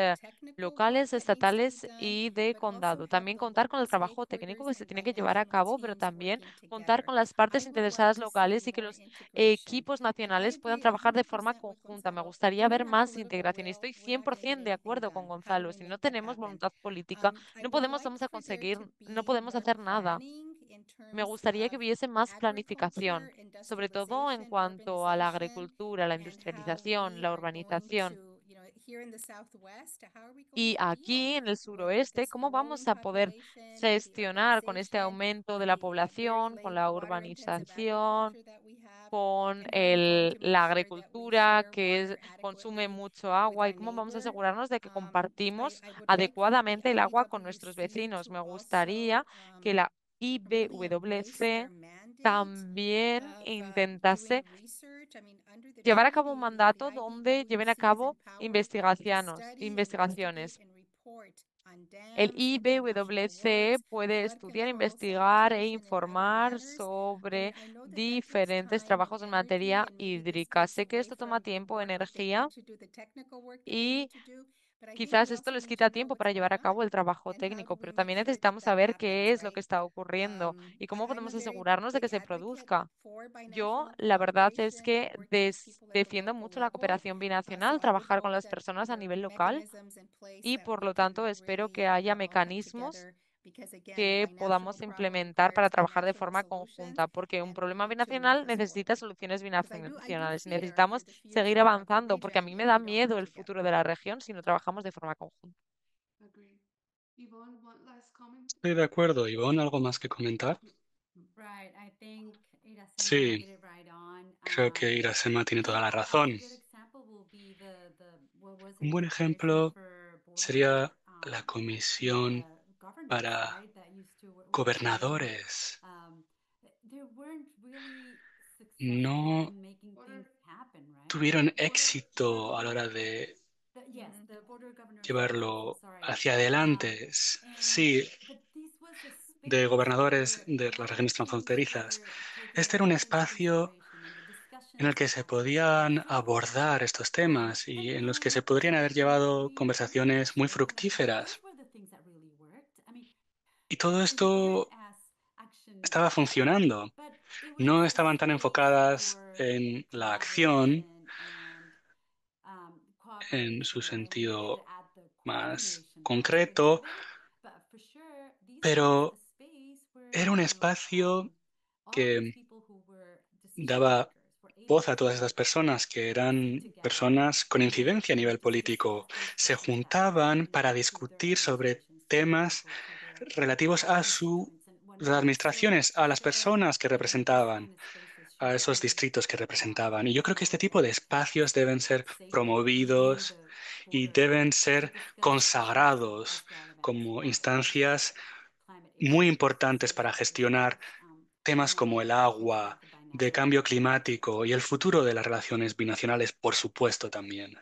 Speaker 1: locales, estatales y de condado. También contar con el trabajo técnico que se tiene que llevar a cabo, pero también contar con las partes interesadas locales y que los equipos nacionales puedan trabajar de forma conjunta. Me gustaría ver más integración y estoy 100% de acuerdo con Gonzalo. Si no tenemos voluntad política, vamos a conseguir, no podemos hacer nada. Me gustaría que hubiese más planificación, sobre todo en cuanto a la agricultura, la industrialización, la urbanización. Y aquí en el suroeste, ¿cómo vamos a poder gestionar con este aumento de la población, con la urbanización, con la agricultura consume mucho agua? ¿Y cómo vamos a asegurarnos de que compartimos adecuadamente el agua con nuestros vecinos? Me gustaría que la IBWC también intentase llevar a cabo un mandato donde lleven a cabo investigaciones. El IBWC puede estudiar, investigar e informar sobre diferentes trabajos en materia hídrica. Sé que esto toma tiempo, energía y quizás esto les quita tiempo para llevar a cabo el trabajo técnico, pero también necesitamos saber qué es lo que está ocurriendo y cómo podemos asegurarnos de que se produzca. Yo, la verdad es que defiendo mucho la cooperación binacional, trabajar con las personas a nivel local y, por lo tanto, espero que haya mecanismos que podamos implementar para trabajar de forma conjunta, porque un problema binacional necesita soluciones binacionales. Necesitamos seguir avanzando, porque a mí me da miedo el futuro de la región si no trabajamos de forma conjunta.
Speaker 3: Agree. Yvonne, one last comment.
Speaker 6: Estoy de acuerdo. Ivonne, ¿algo más que comentar?
Speaker 7: Right, I think Iracema
Speaker 6: Sí,
Speaker 7: hit it right on.
Speaker 6: creo que Irasema tiene toda la
Speaker 7: A
Speaker 6: razón.
Speaker 7: good example will be what was
Speaker 6: Un
Speaker 7: it,
Speaker 6: buen
Speaker 7: the Commission
Speaker 6: ejemplo
Speaker 7: for Border,
Speaker 6: sería la Comisión
Speaker 7: Governors,
Speaker 6: para
Speaker 7: right? That used to work together.
Speaker 6: gobernadores.
Speaker 7: They weren't really successful
Speaker 6: No
Speaker 7: in making things happen, right?
Speaker 6: tuvieron éxito a la hora de
Speaker 7: Yes,
Speaker 1: Ujú.
Speaker 7: the Border Governors Office,
Speaker 6: llevarlo
Speaker 7: sorry.
Speaker 6: hacia adelante. Sí,
Speaker 7: But this was a
Speaker 6: de
Speaker 7: space
Speaker 6: gobernadores
Speaker 7: where
Speaker 6: de
Speaker 7: a
Speaker 6: las
Speaker 7: lot of
Speaker 6: regiones
Speaker 7: things
Speaker 6: transfronterizas.
Speaker 7: were taken
Speaker 6: Este era un
Speaker 7: into
Speaker 6: espacio
Speaker 7: consideration and the
Speaker 6: en el
Speaker 7: discussions
Speaker 6: que se podían abordar estos temas y en los que se podrían haber llevado conversaciones muy fructíferas.
Speaker 7: those were the things that really worked. I mean,
Speaker 6: Y todo
Speaker 7: we did
Speaker 6: esto
Speaker 7: ask action
Speaker 6: estaba
Speaker 7: items,
Speaker 6: funcionando.
Speaker 7: but it was
Speaker 6: No
Speaker 7: a
Speaker 6: estaban tan
Speaker 7: space
Speaker 6: enfocadas
Speaker 7: for
Speaker 6: en la acción
Speaker 7: collaboration and
Speaker 6: en su
Speaker 7: cooperation, right? We did
Speaker 6: sentido
Speaker 7: add the
Speaker 6: más
Speaker 7: coordination aspect of
Speaker 6: concreto,
Speaker 7: it, but for sure, this was a
Speaker 6: pero
Speaker 7: space
Speaker 6: era
Speaker 7: where,
Speaker 6: un espacio
Speaker 7: all of these
Speaker 6: que
Speaker 7: people who were decision
Speaker 6: daba
Speaker 7: makers were able
Speaker 6: voz a todas estas
Speaker 7: to
Speaker 6: personas que
Speaker 7: sit
Speaker 6: eran
Speaker 7: together
Speaker 6: personas con
Speaker 7: and
Speaker 6: incidencia a nivel
Speaker 7: this is
Speaker 6: político.
Speaker 7: at least
Speaker 6: Se
Speaker 7: what we have
Speaker 6: juntaban
Speaker 7: seen
Speaker 6: para
Speaker 7: through their
Speaker 6: discutir sobre
Speaker 7: administrations, for
Speaker 6: temas
Speaker 7: example, to their
Speaker 6: relativos a sus
Speaker 7: constituents and whatnot.
Speaker 6: administraciones,
Speaker 7: For
Speaker 6: a las
Speaker 7: sure,
Speaker 6: personas que
Speaker 7: these
Speaker 6: representaban,
Speaker 7: kind of spaces
Speaker 6: a
Speaker 7: should
Speaker 6: esos
Speaker 7: be
Speaker 6: distritos que representaban. Y yo creo que este
Speaker 7: more
Speaker 6: tipo de
Speaker 7: widespread.
Speaker 6: espacios deben ser
Speaker 7: Safety within
Speaker 6: promovidos
Speaker 7: the
Speaker 6: y
Speaker 7: border
Speaker 6: deben
Speaker 7: to
Speaker 6: ser
Speaker 7: discuss issues as
Speaker 6: consagrados
Speaker 7: relevant
Speaker 6: como
Speaker 7: as
Speaker 6: instancias
Speaker 7: climate
Speaker 6: muy
Speaker 7: issues,
Speaker 6: importantes para
Speaker 7: social
Speaker 6: gestionar
Speaker 7: issues,
Speaker 6: temas como el
Speaker 7: and looking at
Speaker 6: agua,
Speaker 7: the
Speaker 6: de
Speaker 7: bilateral
Speaker 6: cambio
Speaker 7: relationships.
Speaker 6: climático y el futuro de las relaciones binacionales, por supuesto, también.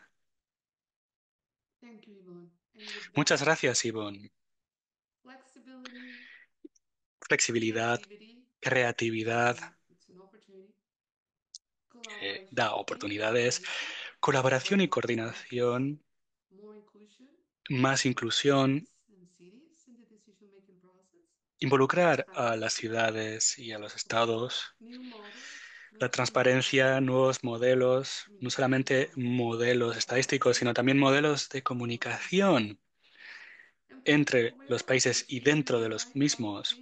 Speaker 3: Thank you, Yvonne. And with
Speaker 6: Muchas
Speaker 3: that,
Speaker 6: gracias, Ivonne.
Speaker 3: flexibility,
Speaker 6: Flexibilidad,
Speaker 3: creativity,
Speaker 6: creatividad,
Speaker 3: it's an opportunity,
Speaker 6: da
Speaker 3: collaboration and
Speaker 6: oportunidades,
Speaker 3: coordination,
Speaker 6: colaboración y
Speaker 3: more focus,
Speaker 6: coordinación,
Speaker 3: more inclusion,
Speaker 6: más inclusión,
Speaker 3: and cities in the decision-making process,
Speaker 6: involucrar a las
Speaker 3: transparency,
Speaker 6: ciudades y a los estados,
Speaker 3: new models,
Speaker 6: la
Speaker 3: not
Speaker 6: transparencia,
Speaker 3: technological,
Speaker 6: nuevos modelos, no
Speaker 3: communication
Speaker 6: solamente
Speaker 3: models,
Speaker 6: modelos estadísticos, sino también
Speaker 3: and
Speaker 6: modelos de comunicación entre los países y dentro de los mismos.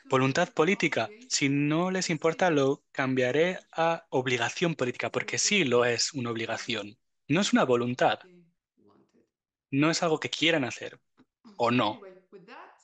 Speaker 6: Voluntad política. Si no les importa, lo cambiaré a obligación política, porque sí lo es una obligación. No es una voluntad, no es algo que quieran hacer o no.
Speaker 3: Anyway, with that,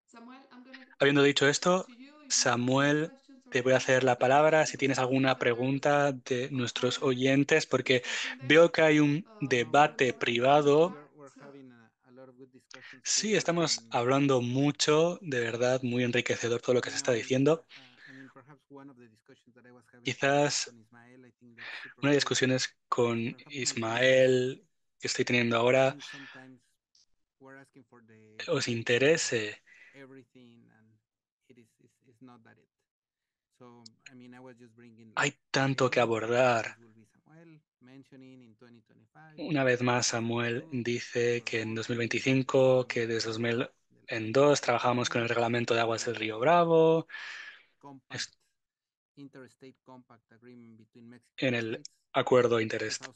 Speaker 3: Samuel, I'm gonna
Speaker 6: Habiendo dicho
Speaker 3: pass it
Speaker 6: esto,
Speaker 3: to you if you have any
Speaker 6: Samuel,
Speaker 3: questions or
Speaker 6: te voy a hacer la
Speaker 3: comments.
Speaker 6: palabra si
Speaker 3: This
Speaker 6: tienes
Speaker 3: is our
Speaker 6: alguna
Speaker 3: third
Speaker 6: pregunta de nuestros oyentes, porque
Speaker 3: discussion day.
Speaker 6: veo que hay un debate privado.
Speaker 2: We're having a lot of good discussions
Speaker 6: Sí,
Speaker 2: here,
Speaker 6: estamos hablando mucho, de verdad, muy enriquecedor todo lo que
Speaker 2: I
Speaker 6: se está
Speaker 2: know,
Speaker 6: diciendo.
Speaker 2: I mean, perhaps one of the discussions that I was having here with
Speaker 6: Quizás
Speaker 2: con Ismael, I think that's super
Speaker 6: una
Speaker 2: cool.
Speaker 6: discusión es con
Speaker 2: Perhaps my viewers,
Speaker 6: Ismael que estoy teniendo
Speaker 2: I
Speaker 6: ahora
Speaker 2: think sometimes we're asking for the
Speaker 6: os
Speaker 2: perfection of
Speaker 6: interese.
Speaker 2: everything, and it is not that it. So, I mean, I was just bringing like
Speaker 6: Hay tanto que
Speaker 2: again,
Speaker 6: abordar.
Speaker 2: this will be Samuel mentioning in 2025,
Speaker 6: Una vez más, Samuel dice que en 2025, que desde 2002 trabajamos con el reglamento de aguas del Río Bravo,
Speaker 2: compact interstate compact agreement between Mexico
Speaker 6: en
Speaker 2: and
Speaker 6: el
Speaker 2: states.
Speaker 6: acuerdo
Speaker 2: 2002,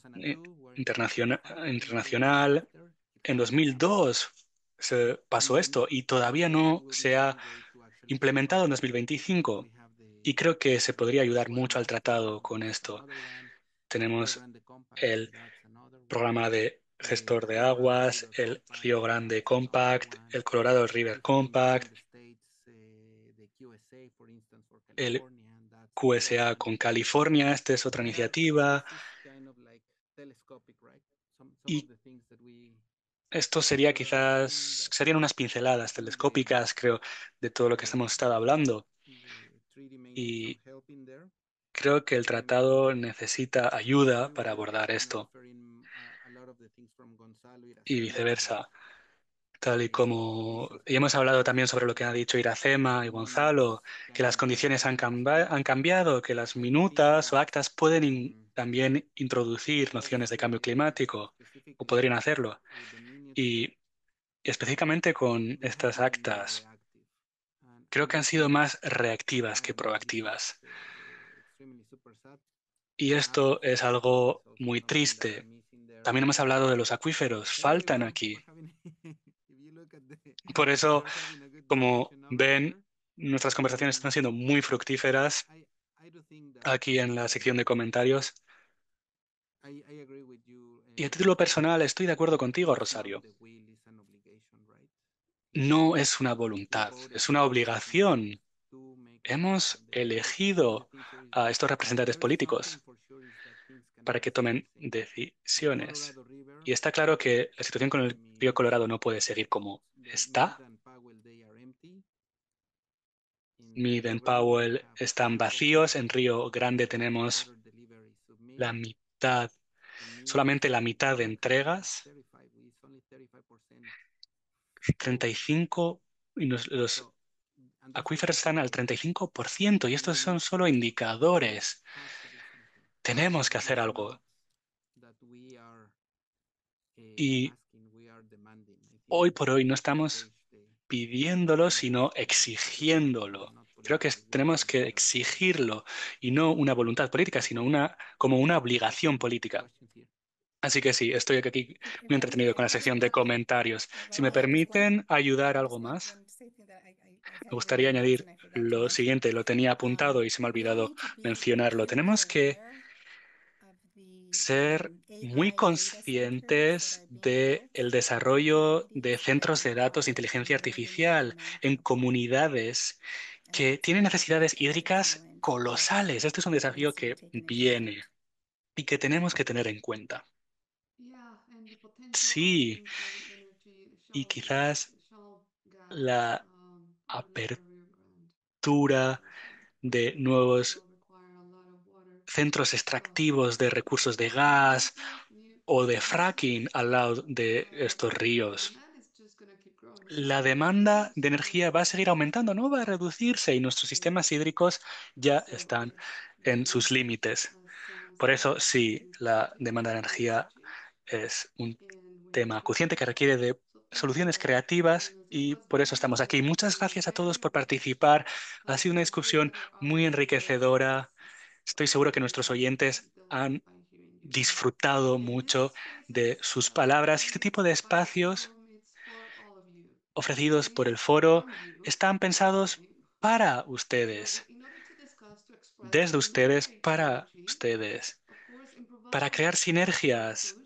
Speaker 2: we're in
Speaker 6: internacional,
Speaker 2: 2025, 28 years
Speaker 6: internacional.
Speaker 2: after, it
Speaker 6: En
Speaker 2: hasn't happened.
Speaker 6: 2002 se
Speaker 2: And
Speaker 6: pasó
Speaker 2: then
Speaker 6: esto y
Speaker 2: this
Speaker 6: todavía
Speaker 2: session
Speaker 6: no
Speaker 2: will be
Speaker 6: se
Speaker 2: a
Speaker 6: ha
Speaker 2: good way to actually talk
Speaker 6: implementado
Speaker 2: about
Speaker 6: en
Speaker 2: it. We
Speaker 6: 2025.
Speaker 2: have
Speaker 6: Y creo que se podría ayudar
Speaker 2: Water
Speaker 6: mucho al
Speaker 2: Master,
Speaker 6: tratado con
Speaker 2: that's
Speaker 6: esto.
Speaker 2: another one. Rio
Speaker 6: Tenemos
Speaker 2: Grande Compact,
Speaker 6: el
Speaker 2: that's another one.
Speaker 6: programa de gestor de
Speaker 2: Rio Grande
Speaker 6: aguas,
Speaker 2: River
Speaker 6: el
Speaker 2: Compact,
Speaker 6: Río Grande
Speaker 2: that's another
Speaker 6: Compact,
Speaker 2: one.
Speaker 6: el Colorado River
Speaker 2: We have in
Speaker 6: Compact,
Speaker 2: the States the QSA, for instance, for
Speaker 6: el
Speaker 2: California, and that's another
Speaker 6: QSA
Speaker 2: one.
Speaker 6: con California. Esta es otra iniciativa.
Speaker 2: This is kind of like telescopic, right? Some of
Speaker 6: Y
Speaker 2: the things that
Speaker 6: esto sería
Speaker 2: we are seeing
Speaker 6: quizás,
Speaker 2: that
Speaker 6: serían unas
Speaker 2: have
Speaker 6: pinceladas
Speaker 2: been the
Speaker 6: telescópicas, creo, de todo lo que hemos estado hablando.
Speaker 2: the
Speaker 6: y creo que el tratado necesita ayuda para abordar esto y viceversa. Tal y como y hemos hablado también sobre lo que ha dicho Iracema y Gonzalo, que las condiciones han cambiado, que las minutas o actas pueden también introducir nociones de cambio climático, o podrían hacerlo. Y específicamente con estas actas, creo que han sido más reactivas que proactivas. Y esto es algo muy triste. También hemos hablado de los acuíferos, faltan aquí. Por eso, como ven, nuestras conversaciones están siendo muy fructíferas aquí en la sección de comentarios. Y a título personal, estoy de acuerdo contigo, Rosario. No es una voluntad, es una obligación. Hemos elegido a estos representantes políticos para que tomen decisiones. Y está claro que la situación con el río Colorado no puede seguir como está. Mead y Powell están vacíos. En Río Grande tenemos la mitad, solamente la mitad de entregas. 35 y los acuíferos están al 35% y estos son solo indicadores. Tenemos que hacer algo. Y hoy por hoy no estamos pidiéndolo, sino exigiéndolo. Creo que tenemos que exigirlo y no una voluntad política, sino como una obligación política. Así que sí, estoy aquí muy entretenido con la sección de comentarios. Si me permiten ayudar algo más, me gustaría añadir lo siguiente. Lo tenía apuntado y se me ha olvidado mencionarlo. Tenemos que ser muy conscientes del desarrollo de centros de datos de inteligencia artificial en comunidades que tienen necesidades hídricas colosales. Este es un desafío que viene y que tenemos que tener en cuenta. Sí, y quizás la apertura de nuevos centros extractivos de recursos de gas o de fracking al lado de estos ríos. La demanda de energía va a seguir aumentando, no va a reducirse y nuestros sistemas hídricos ya están en sus límites. Por eso, sí, la demanda de energía es un tema acuciante que requiere de soluciones creativas y por eso estamos aquí. Muchas gracias a todos por participar. Ha sido una discusión muy enriquecedora. Estoy seguro que nuestros oyentes han disfrutado mucho de sus palabras y este tipo de espacios ofrecidos por el foro están pensados para ustedes, desde ustedes, para ustedes, para crear sinergias,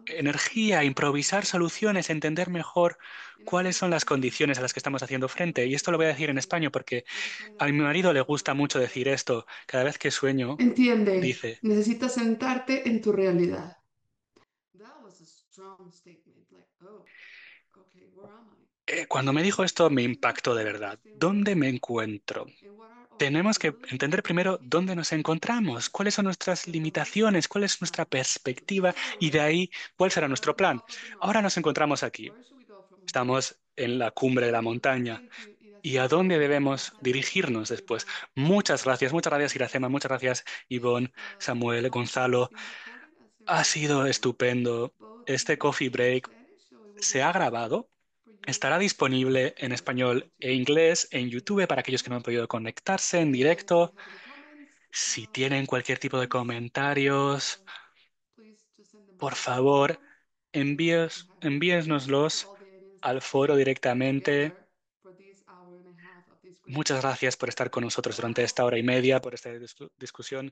Speaker 6: energía, improvisar soluciones, entender mejor cuáles son las condiciones a las que estamos haciendo frente. Y esto lo voy a decir en español porque a mi marido le gusta mucho decir esto. Cada vez que sueño,
Speaker 3: Entiende,
Speaker 6: dice,
Speaker 3: necesitas sentarte en tu realidad.
Speaker 6: Cuando me dijo esto me impactó de verdad. ¿Dónde me encuentro? Tenemos que entender primero dónde nos encontramos, cuáles son nuestras limitaciones, cuál es nuestra perspectiva y de ahí cuál será nuestro plan. Ahora nos encontramos aquí. Estamos en la cumbre de la montaña. ¿Y a dónde debemos dirigirnos después? Muchas gracias Iracema, muchas gracias Ivonne, Samuel, Gonzalo. Ha sido estupendo. Este coffee break se ha grabado. Estará disponible en español e inglés en YouTube para aquellos que no han podido conectarse en directo. Si tienen cualquier tipo de comentarios, por favor, envíennoslos al foro directamente. Muchas gracias por estar con nosotros durante esta hora y media, por esta discusión.